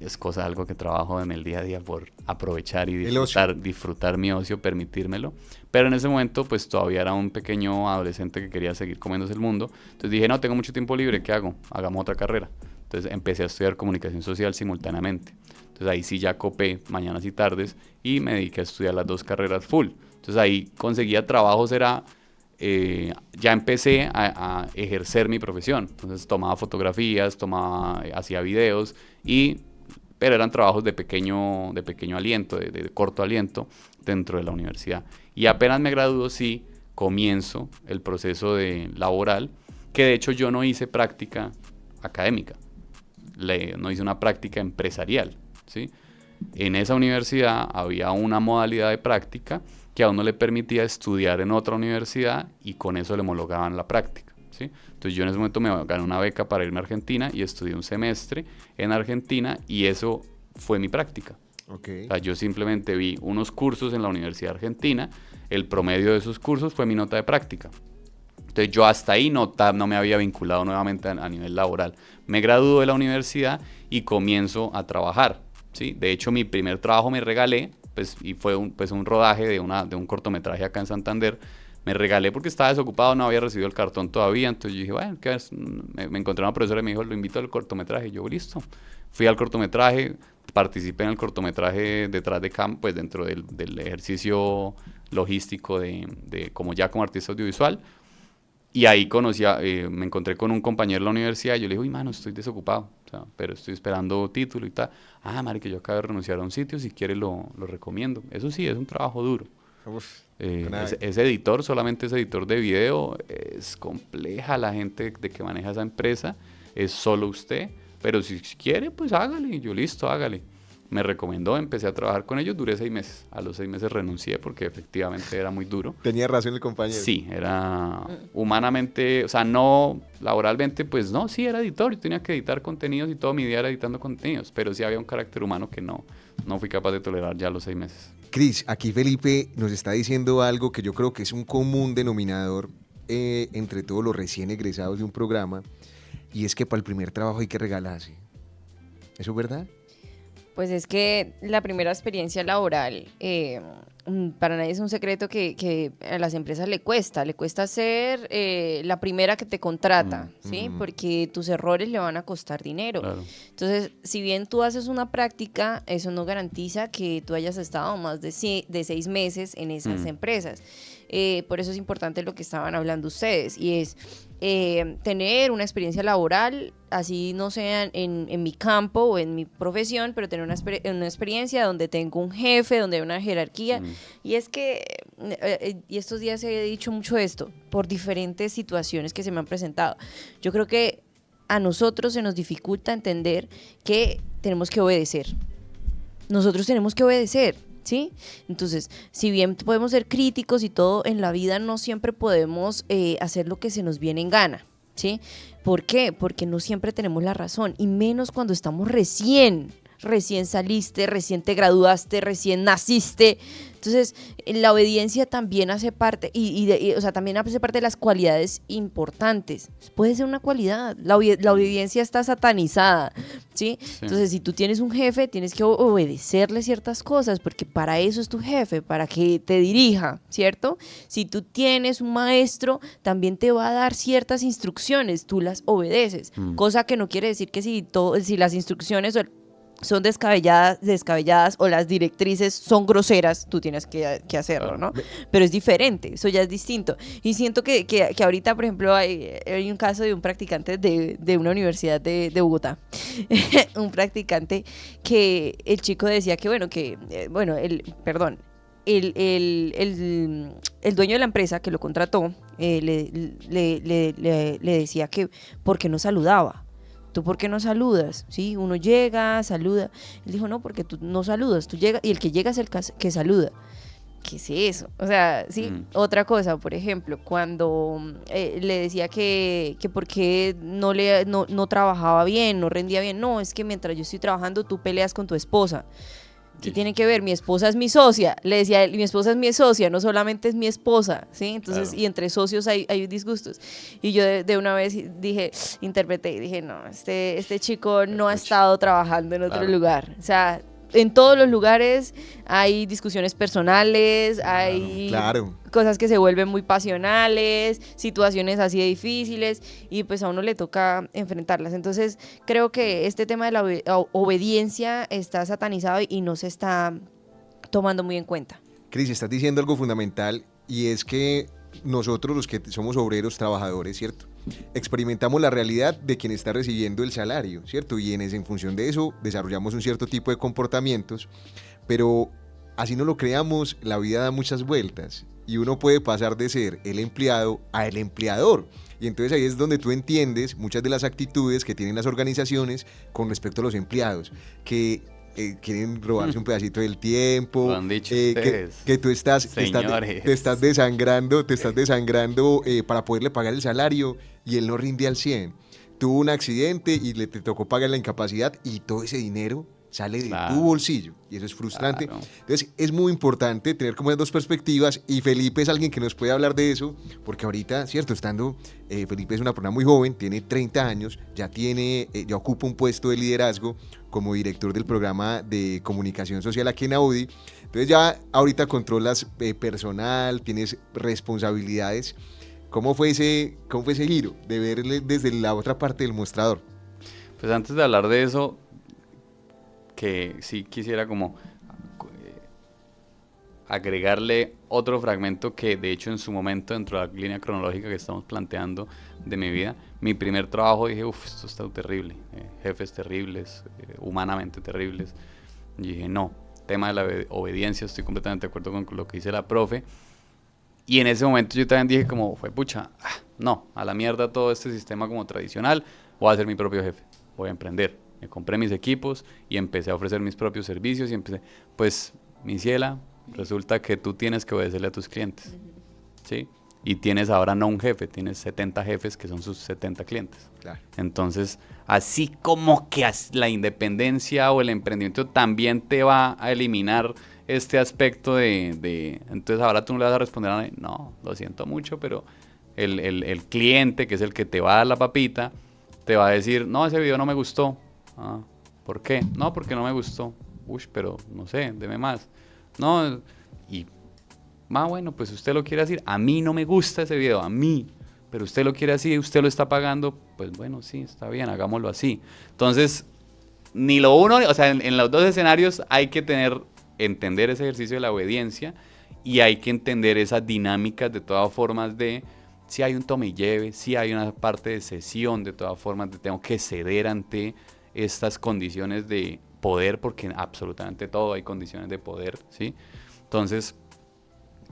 Es algo que trabajo en el día a día por aprovechar y disfrutar mi ocio, permitírmelo. Pero en ese momento pues todavía era un pequeño adolescente que quería seguir comiéndose el mundo. Entonces dije, no, tengo mucho tiempo libre, ¿qué hago? Hagamos otra carrera. Entonces empecé a estudiar comunicación social simultáneamente. Entonces ahí sí ya copé mañanas y tardes y me dediqué a estudiar las 2 carreras full. Entonces ahí conseguía trabajos, era ya empecé a ejercer mi profesión. Entonces tomaba fotografías, hacía videos, pero eran trabajos de pequeño aliento, de corto aliento dentro de la universidad. Y apenas me gradúo, sí, comienzo el proceso laboral, que de hecho yo no hice práctica académica, no hice una práctica empresarial, ¿sí? En esa universidad había una modalidad de práctica que a uno le permitía estudiar en otra universidad y con eso le homologaban la práctica, ¿sí? Entonces yo en ese momento me gané una beca para irme a Argentina y estudié un semestre en Argentina y eso fue mi práctica. Okay. O sea, yo simplemente vi unos cursos en la Universidad Argentina, el promedio de esos cursos fue mi nota de práctica. Entonces yo hasta ahí no me había vinculado nuevamente a nivel laboral. Me gradúo de la universidad y comienzo a trabajar, ¿sí? De hecho, mi primer trabajo me regalé, y fue un rodaje de un cortometraje acá en Santander. Me regalé porque estaba desocupado, no había recibido el cartón todavía. Entonces yo dije, bueno, ¿qué es? Me encontré una profesora y me dijo, lo invito al cortometraje. Y yo, listo. Fui al cortometraje, participé en el cortometraje detrás de campo, pues dentro del ejercicio logístico como artista audiovisual. Y ahí me encontré con un compañero de la universidad y yo le dije, uy, mano, estoy desocupado, o sea, pero estoy esperando título y tal. Marica, yo acabo de renunciar a un sitio, si quiere lo recomiendo. Eso sí, es un trabajo duro. Ese editor, solamente ese editor de video, es compleja la gente de que maneja esa empresa, es solo usted, pero si quiere, pues hágale. Y yo, listo, hágale. Me recomendó, empecé a trabajar con ellos, duré 6 meses. A los 6 meses renuncié porque efectivamente era muy duro. Tenía razón el compañero. Sí, era humanamente, o sea, no laboralmente, pues no, sí, era editor. Yo tenía que editar contenidos y todo mi día era editando contenidos, pero sí había un carácter humano que no fui capaz de tolerar ya a los 6 meses. Cris, aquí Felipe nos está diciendo algo que yo creo que es un común denominador entre todos los recién egresados de un programa, y es que para el primer trabajo hay que regalarse. ¿Eso es verdad? Pues es que la primera experiencia laboral, para nadie es un secreto que a las empresas le cuesta ser la primera que te contrata, ¿sí? Porque tus errores le van a costar dinero. Claro. Entonces, si bien tú haces una práctica, eso no garantiza que tú hayas estado más de 6 meses en esas empresas. Por eso es importante lo que estaban hablando ustedes, y es tener una experiencia laboral, así no sea en mi campo o en mi profesión, pero tener una experiencia donde tengo un jefe, donde hay una jerarquía. Y es que, y estos días he dicho mucho esto, por diferentes situaciones que se me han presentado. Yo creo que a nosotros se nos dificulta entender que tenemos que obedecer. Nosotros tenemos que obedecer, ¿sí? Entonces, si bien podemos ser críticos y todo, en la vida no siempre podemos hacer lo que se nos viene en gana, ¿sí? ¿Por qué? Porque no siempre tenemos la razón, y menos cuando estamos recién saliste, recién te graduaste, recién naciste. Entonces, la obediencia también hace parte, o sea, también hace parte de las cualidades importantes. Puede ser una cualidad. La obediencia está satanizada, ¿sí? Entonces, si tú tienes un jefe, tienes que obedecerle ciertas cosas, porque para eso es tu jefe, para que te dirija, ¿cierto? Si tú tienes un maestro, también te va a dar ciertas instrucciones, tú las obedeces. Cosa que no quiere decir que si las instrucciones son descabelladas o las directrices son groseras, tú tienes que hacerlo, ¿no? Pero es diferente, eso ya es distinto. Y siento que ahorita, por ejemplo, hay un caso de un practicante de una universidad de Bogotá. Un practicante que el chico decía que, el dueño de la empresa que lo contrató le decía que ¿por qué no saludaba? ¿Tú por qué no saludas? ¿Sí? Uno llega, saluda. Él dijo, no, porque tú no saludas, tú llegas, y el que llega es el que saluda. ¿Qué es eso? O sea, sí, otra cosa, por ejemplo, cuando le decía que por qué no trabajaba bien, no rendía bien. No, es que mientras yo estoy trabajando, tú peleas con tu esposa. ¿Qué tiene que ver? Mi esposa es mi socia. Le decía, mi esposa es mi socia, no solamente es mi esposa, ¿sí? Entonces, claro. Y entre socios hay disgustos. Y yo de una vez interpreté y dije, no, este chico no ha estado trabajando en otro lugar. O sea, en todos los lugares hay discusiones personales, hay cosas que se vuelven muy pasionales, situaciones así de difíciles, y pues a uno le toca enfrentarlas. Entonces creo que este tema de la obediencia está satanizado y no se está tomando muy en cuenta. Cris, estás diciendo algo fundamental, y es que nosotros los que somos obreros, trabajadores, ¿cierto? Experimentamos la realidad de quien está recibiendo el salario, ¿cierto? Y en función de eso desarrollamos un cierto tipo de comportamientos, pero así no lo creamos, la vida da muchas vueltas y uno puede pasar de ser el empleado a el empleador. Y entonces ahí es donde tú entiendes muchas de las actitudes que tienen las organizaciones con respecto a los empleados, que quieren robarse un pedacito del tiempo, lo han dicho ustedes, que tú te estás desangrando para poderle pagar el salario y él no rinde al 100. Tuvo un accidente y te tocó pagar la incapacidad y todo ese dinero sale de tu bolsillo y eso es frustrante. Claro. Entonces es muy importante tener como esas dos perspectivas y Felipe es alguien que nos puede hablar de eso porque ahorita, cierto, Felipe es una persona muy joven, tiene 30 años, ya ocupa un puesto de liderazgo como director del programa de comunicación social aquí en Audi. Entonces ya ahorita controlas personal, tienes responsabilidades. ¿Cómo fue ese giro de verle desde la otra parte del mostrador? Pues antes de hablar de eso, que sí quisiera como agregarle otro fragmento que de hecho en su momento dentro de la línea cronológica que estamos planteando de mi vida, mi primer trabajo dije, esto está terrible, jefes terribles, humanamente terribles, y dije no, tema de la obediencia, estoy completamente de acuerdo con lo que dice la profe, y en ese momento yo también dije como, no, a la mierda todo este sistema como tradicional, voy a ser mi propio jefe, voy a emprender. Me compré mis equipos y empecé a ofrecer mis propios servicios y pues, mi ciela, resulta que tú tienes que obedecerle a tus clientes, ¿sí? Y tienes ahora no un jefe, tienes 70 jefes que son sus 70 clientes. Claro. Entonces, así como que la independencia o el emprendimiento también te va a eliminar este aspecto entonces ahora tú no le vas a responder a nadie, no, lo siento mucho, pero el cliente, que es el que te va a dar la papita, te va a decir, no, ese video no me gustó. ¿Por qué? No, porque no me gustó. Pero no sé, deme más. No, y bueno, pues usted lo quiere decir. A mí no me gusta ese video, a mí. Pero usted lo quiere así, usted lo está pagando. Pues bueno, sí, está bien, hagámoslo así. Entonces, ni lo uno, o sea, en los dos escenarios hay que entender ese ejercicio de la obediencia y hay que entender esas dinámicas de todas formas si hay un tome y lleve, si hay una parte de cesión, de todas formas tengo que ceder ante estas condiciones de poder, porque en absolutamente todo hay condiciones de poder, ¿sí? Entonces,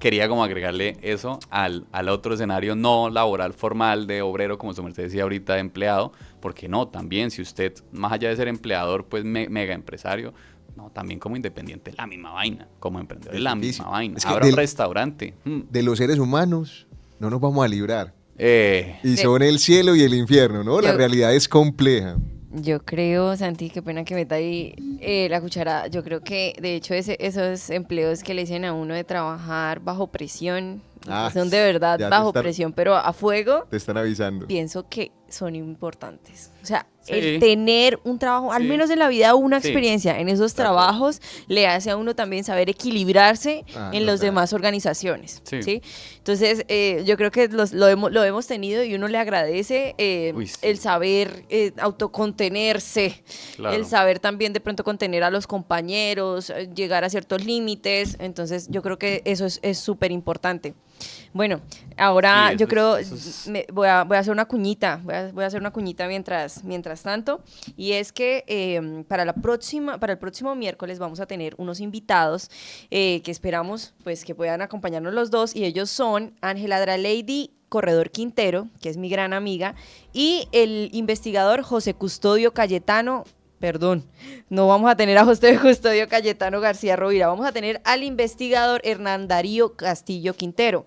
quería como agregarle eso al otro escenario no laboral formal de obrero, como su merced decía ahorita, de empleado, porque no, también si usted, más allá de ser empleador, pues mega empresario, no, también como independiente, la misma vaina, como emprendedor, la misma vaina. Abra un restaurante. De los seres humanos no nos vamos a librar. Y son el cielo y el infierno, ¿no? La realidad es compleja. Yo creo, Santi, qué pena que meta ahí la cuchara. Yo creo que, de hecho, esos empleos que le dicen a uno de trabajar bajo presión, son de verdad bajo presión, pero a fuego. Te están avisando. Pienso que son importantes. O sea, el tener un trabajo, al menos en la vida, una experiencia en esos trabajos, le hace a uno también saber equilibrarse en las demás organizaciones. ¿Sí? Entonces, yo creo que lo hemos tenido y uno le agradece el saber autocontenerse, el saber también de pronto contener a los compañeros, llegar a ciertos límites. Entonces, yo creo que eso es súper importante. Bueno, ahora yo creo, voy a hacer una cuñita, voy a hacer una cuñita mientras tanto, y es que para el próximo miércoles vamos a tener unos invitados que esperamos pues que puedan acompañarnos los dos, y ellos son Ángela Dralady Corredor Quintero, que es mi gran amiga, y el investigador José Custodio Cayetano. Perdón, no vamos a tener a José Custodio Cayetano García Rovira, vamos a tener al investigador Hernán Darío Castillo Quintero.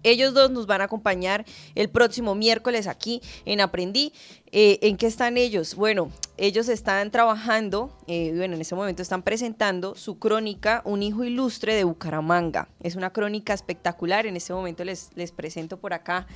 Ellos dos nos van a acompañar el próximo miércoles aquí en Aprendí. ¿En qué están ellos? Bueno, ellos están trabajando, en ese momento están presentando su crónica Un hijo ilustre de Bucaramanga. Es una crónica espectacular, en este momento les presento por acá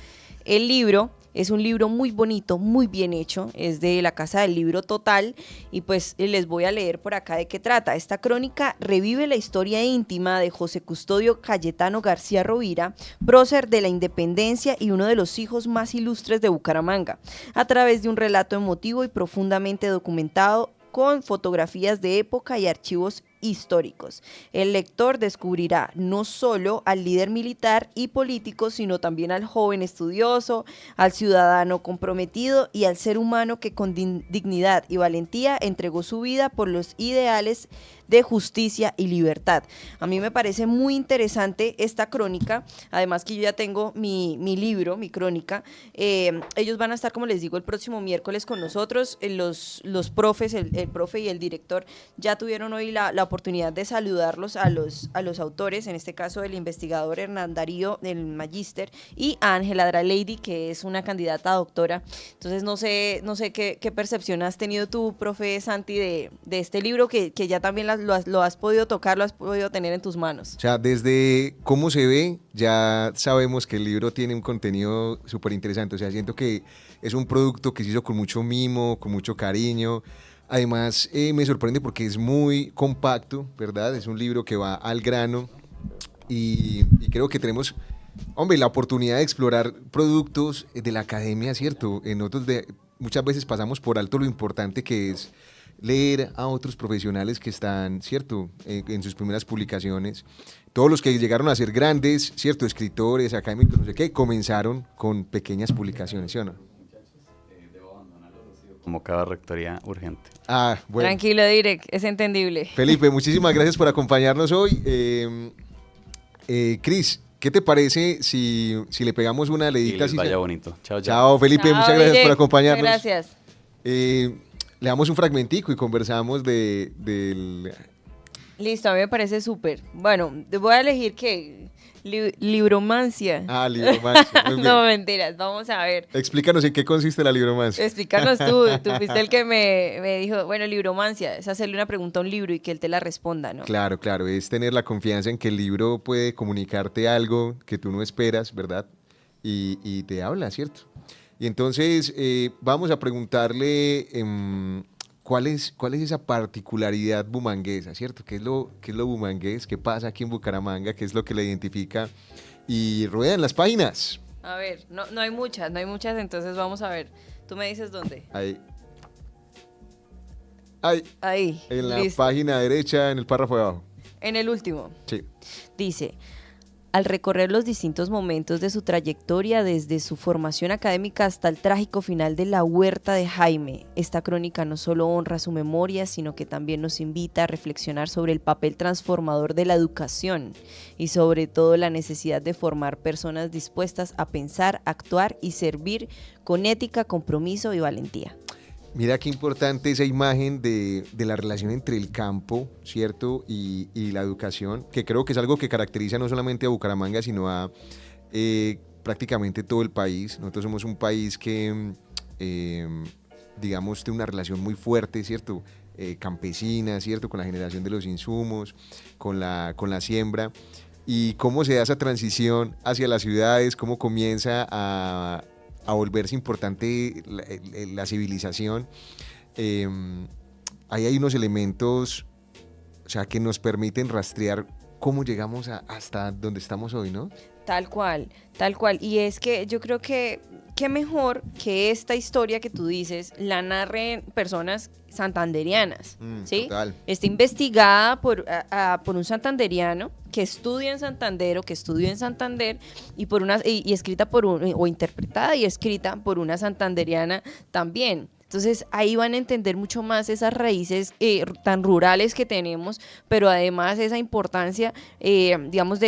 el libro. Es un libro muy bonito, muy bien hecho, es de la Casa del Libro Total, y pues les voy a leer por acá de qué trata. Esta crónica revive la historia íntima de José Custodio Cayetano García Rovira, prócer de la independencia y uno de los hijos más ilustres de Bucaramanga, a través de un relato emotivo y profundamente documentado con fotografías de época y archivos históricos. El lector descubrirá no solo al líder militar y político, sino también al joven estudioso, al ciudadano comprometido y al ser humano que con dignidad y valentía entregó su vida por los ideales de justicia y libertad. A mí me parece muy interesante esta crónica, además que yo ya tengo mi libro, mi crónica. Ellos van a estar, como les digo, el próximo miércoles con nosotros. Los profes, el profe y el director ya tuvieron hoy la oportunidad de saludarlos a los autores, en este caso el investigador Hernán Darío, del Magíster, y a Ángela Dralady, que es una candidata a doctora. Entonces no sé qué percepción has tenido tú, profe Santi, de este libro que ya también lo has podido tocar, lo has podido tener en tus manos. O sea, desde cómo se ve, ya sabemos que el libro tiene un contenido súper interesante. O sea, siento que es un producto que se hizo con mucho mimo, con mucho cariño. Además, me sorprende porque es muy compacto, ¿verdad? Es un libro que va al grano y creo que tenemos, hombre, la oportunidad de explorar productos de la academia, ¿cierto? Muchas veces pasamos por alto lo importante que es leer a otros profesionales que están, ¿cierto?, en sus primeras publicaciones. Todos los que llegaron a ser grandes, ¿cierto?, escritores, académicos, no sé qué, comenzaron con pequeñas publicaciones, ¿sí o no? Como cada rectoría urgente. Ah, bueno. Tranquilo, Direct, es entendible. Felipe, muchísimas gracias por acompañarnos hoy. Cris, ¿qué te parece si le pegamos una leidita? Y les vaya bonito. Chao, chao. Chao, Felipe, Chao, muchas gracias Direct, por acompañarnos. muchas gracias. Le damos un fragmentico y conversamos del... Listo, a mí me parece súper. Bueno, voy a elegir que libromancia. Ah, libromancia. Muy bien. No, mentiras, vamos a ver. Explícanos en qué consiste la libromancia. Explícanos tú fuiste el que me dijo, bueno, libromancia, es hacerle una pregunta a un libro y que él te la responda, ¿no? Claro, claro, es tener la confianza en que el libro puede comunicarte algo que tú no esperas, ¿verdad? Y te habla, ¿cierto? Y entonces vamos a preguntarle ¿cuál es esa particularidad bumanguesa, ¿cierto? ¿Qué es lo bumangués? ¿Qué pasa aquí en Bucaramanga? ¿Qué es lo que la identifica? Y ruedan las páginas. A ver, no hay muchas, entonces vamos a ver. Tú me dices dónde. Ahí. En la listo. página derecha, en el párrafo de abajo. En el último. Sí. Dice: al recorrer los distintos momentos de su trayectoria, desde su formación académica hasta el trágico final de la huerta de Jaime, esta crónica no solo honra su memoria, sino que también nos invita a reflexionar sobre el papel transformador de la educación y sobre todo la necesidad de formar personas dispuestas a pensar, actuar y servir con ética, compromiso y valentía. Mira qué importante esa imagen de la relación entre el campo, ¿cierto? Y la educación, que creo que es algo que caracteriza no solamente a Bucaramanga, sino a prácticamente todo el país. Nosotros somos un país que, digamos, tiene una relación muy fuerte, ¿cierto? Campesina, ¿cierto? Con la generación de los insumos, con la siembra. Y cómo se da esa transición hacia las ciudades, cómo comienza a volverse importante la civilización. Ahí hay unos elementos, o sea, que nos permiten rastrear cómo llegamos hasta donde estamos hoy, ¿no? Tal cual. Y es que yo creo que qué mejor que esta historia que tú dices la narren personas santanderianas, ¿sí? Total. Está investigada por un santanderiano que estudia en Santander o que estudió en Santander y escrita o interpretada y escrita por una santanderiana también. Entonces ahí van a entender mucho más esas raíces tan rurales que tenemos, pero además esa importancia, digamos,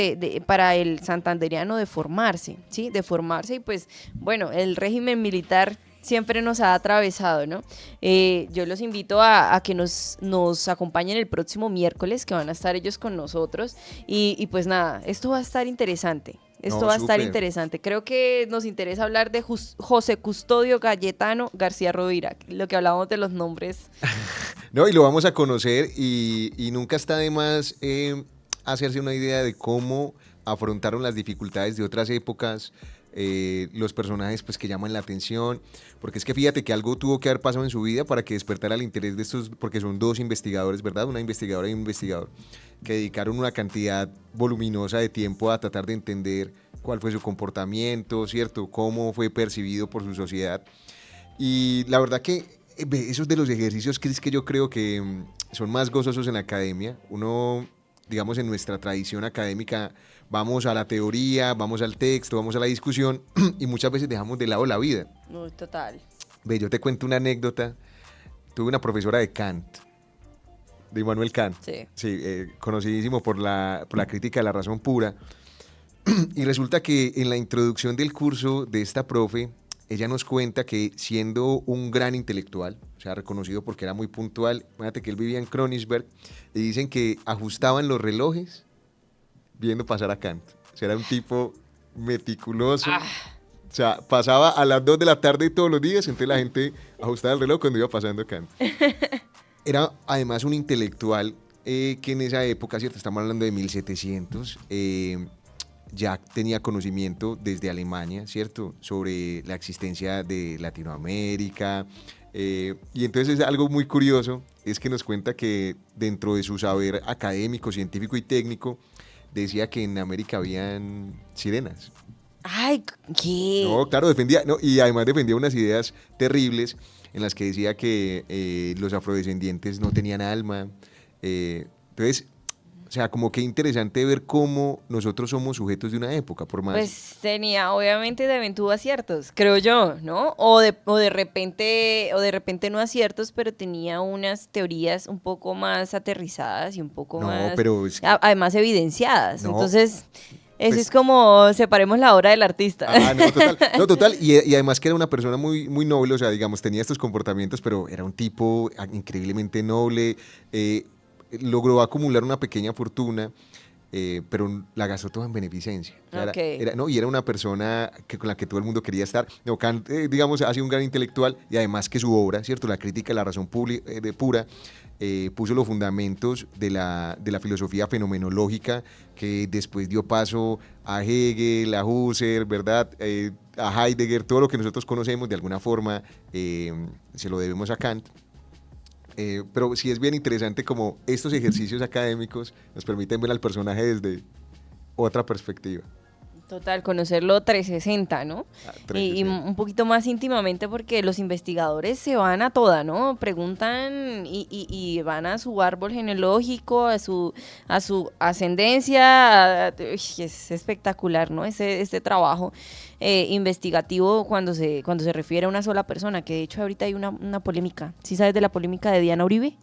para el santanderiano de formarse, ¿sí? De formarse y pues, bueno, el régimen militar siempre nos ha atravesado, ¿no? Yo los invito a que nos acompañen el próximo miércoles, que van a estar ellos con nosotros y pues nada, esto va a estar interesante. Esto va a estar interesante. Creo que nos interesa hablar de José Custodio Cayetano García Rovira, lo que hablábamos de los nombres. No, y lo vamos a conocer y nunca está de más hacerse una idea de cómo afrontaron las dificultades de otras épocas, los personajes pues que llaman la atención, porque es que fíjate que algo tuvo que haber pasado en su vida para que despertara el interés de estos, porque son dos investigadores, ¿verdad? Una investigadora y un investigador, que dedicaron una cantidad voluminosa de tiempo a tratar de entender cuál fue su comportamiento, ¿cierto? Cómo fue percibido por su sociedad. Y la verdad que esos de los ejercicios, Cris, que yo creo que son más gozosos en la academia. Uno, digamos, en nuestra tradición académica, vamos a la teoría, vamos al texto, vamos a la discusión y muchas veces dejamos de lado la vida. No, total. Ve, yo te cuento una anécdota. Tuve una profesora de Kant, de Immanuel Kant. Sí. Conocidísimo por la crítica de la razón pura. Y resulta que en la introducción del curso de esta profe, ella nos cuenta que siendo un gran intelectual, o sea, reconocido porque era muy puntual, fíjate que él vivía en Königsberg, y dicen que ajustaban los relojes viendo pasar a Kant. O sea, era un tipo meticuloso. O sea, pasaba a las 2 de la tarde todos los días, entonces la gente ajustaba el reloj cuando iba pasando Kant. Era además un intelectual que en esa época, ¿cierto? Estamos hablando de 1700, ya tenía conocimiento desde Alemania, ¿cierto? Sobre la existencia de Latinoamérica. Y entonces algo muy curioso es que nos cuenta que dentro de su saber académico, científico y técnico, decía que en América habían sirenas. Ay, ¿qué? No, claro, defendía, no, y además defendía unas ideas terribles en las que decía que los afrodescendientes no tenían alma. Entonces, o sea, como que interesante ver cómo nosotros somos sujetos de una época, por más... Pues tenía, obviamente, también tuvo aciertos, creo yo, ¿no? O de repente no aciertos, pero tenía unas teorías un poco más aterrizadas y un poco más, pero es que... además evidenciadas. No, entonces, pues... es como separemos la obra del artista. No, total. Y además que era una persona muy, muy noble, o sea, digamos, tenía estos comportamientos, pero era un tipo increíblemente noble. Logró acumular una pequeña fortuna, pero la gastó toda en beneficencia. O sea, y era una persona con la que todo el mundo quería estar. No, Kant, digamos, ha sido un gran intelectual y además que su obra, ¿cierto? La crítica de la razón pura, puso los fundamentos de la filosofía fenomenológica que después dio paso a Hegel, a Husserl, ¿verdad? A Heidegger, todo lo que nosotros conocemos de alguna forma se lo debemos a Kant. Pero sí es bien interesante como estos ejercicios académicos nos permiten ver al personaje desde otra perspectiva. Total, conocerlo 360, ¿no? 360. Y un poquito más íntimamente porque los investigadores se van a toda, ¿no? Preguntan y van a su árbol genealógico, a su ascendencia. Es espectacular, ¿no? Este trabajo investigativo cuando se refiere a una sola persona, que de hecho ahorita hay una polémica. ¿Sí sabes de la polémica de Diana Uribe?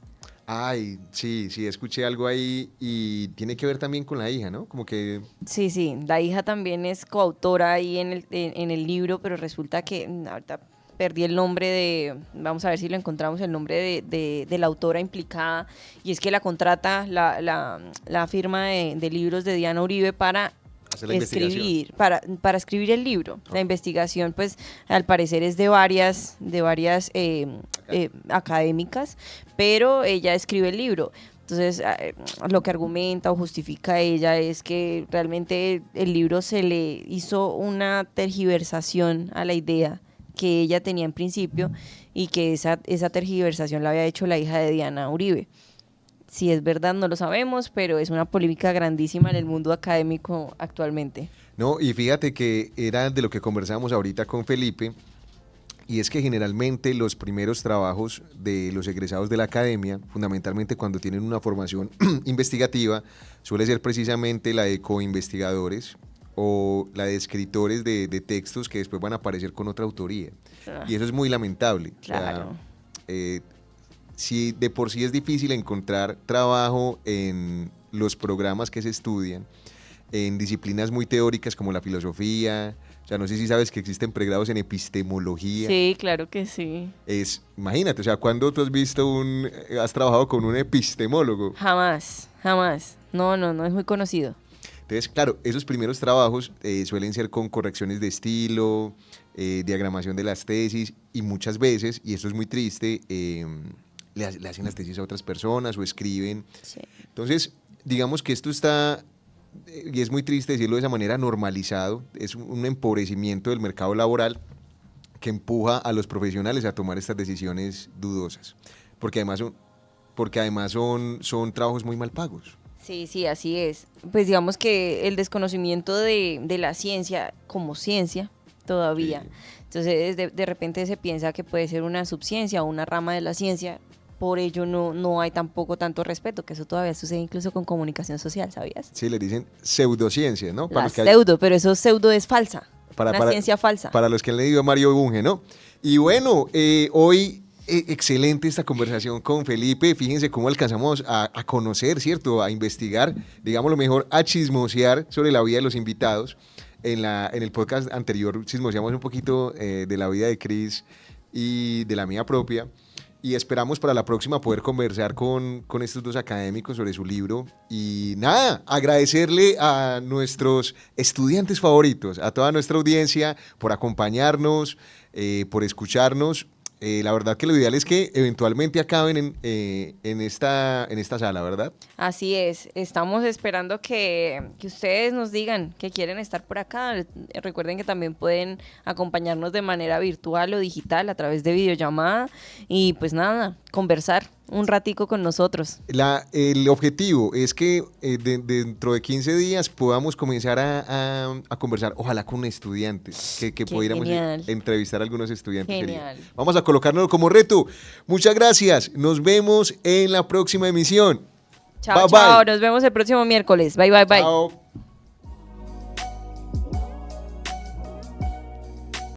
Ay, sí, escuché algo ahí y tiene que ver también con la hija, ¿no? Como que... Sí, la hija también es coautora ahí en el libro, pero resulta que ahorita perdí el nombre vamos a ver si lo encontramos, el nombre de la autora implicada, y es que la contrata la firma de libros de Diana Uribe para escribir, para escribir el libro. Okay. La investigación, pues, al parecer es de varias académicas, pero ella escribe el libro. Entonces, lo que argumenta o justifica ella es que realmente el libro se le hizo una tergiversación a la idea que ella tenía en principio y que esa tergiversación la había hecho la hija de Diana Uribe. Si es verdad no lo sabemos, pero es una polémica grandísima en el mundo académico actualmente. No, y fíjate que era de lo que conversábamos ahorita con Felipe, y es que generalmente los primeros trabajos de los egresados de la academia, fundamentalmente cuando tienen una formación investigativa, suele ser precisamente la de coinvestigadores o la de escritores de textos que después van a aparecer con otra autoría. Y eso es muy lamentable. Claro. O sea, si de por sí es difícil encontrar trabajo en los programas que se estudian, en disciplinas muy teóricas como la filosofía, o sea, no sé si sabes que existen pregrados en epistemología. Sí, claro que sí. Imagínate, o sea, ¿cuándo tú has trabajado con un epistemólogo? Jamás. No, es muy conocido. Entonces, claro, esos primeros trabajos suelen ser con correcciones de estilo, diagramación de las tesis, y muchas veces, y esto es muy triste, le hacen las tesis a otras personas o escriben. Sí. Entonces, digamos que esto está, y es muy triste decirlo de esa manera, normalizado. Es un empobrecimiento del mercado laboral que empuja a los profesionales a tomar estas decisiones dudosas, porque además son trabajos muy mal pagos. Sí, así es. Pues digamos que el desconocimiento de la ciencia como ciencia todavía. Sí. Entonces de repente se piensa que puede ser una subciencia o una rama de la ciencia, por ello no hay tampoco tanto respeto, que eso todavía sucede incluso con comunicación social, ¿sabías? Sí, le dicen pseudociencias, ¿no? La pseudo, pero eso pseudo es falsa, una ciencia falsa. Para los que han leído a Mario Bunge, ¿no? Y bueno, hoy excelente esta conversación con Felipe. Fíjense cómo alcanzamos a conocer, ¿cierto? A investigar, digamos lo mejor, a chismosear sobre la vida de los invitados. En el podcast anterior chismoseamos un poquito de la vida de Cris y de la mía propia. Y esperamos para la próxima poder conversar con estos dos académicos sobre su libro. Y nada, agradecerle a nuestros estudiantes favoritos, a toda nuestra audiencia por acompañarnos, por escucharnos. La verdad que lo ideal es que eventualmente acaben en esta sala, ¿verdad? Así es, estamos esperando que ustedes nos digan que quieren estar por acá. Recuerden que también pueden acompañarnos de manera virtual o digital a través de videollamada y pues nada, conversar un ratico con nosotros. El objetivo es que dentro de 15 días podamos comenzar a conversar, ojalá con estudiantes, que pudiéramos entrevistar a algunos estudiantes. Genial. Vamos a colocárnoslo como reto. Muchas gracias. Nos vemos en la próxima emisión. Chao, chao. Nos vemos el próximo miércoles. Bye, bye, bye. Chao.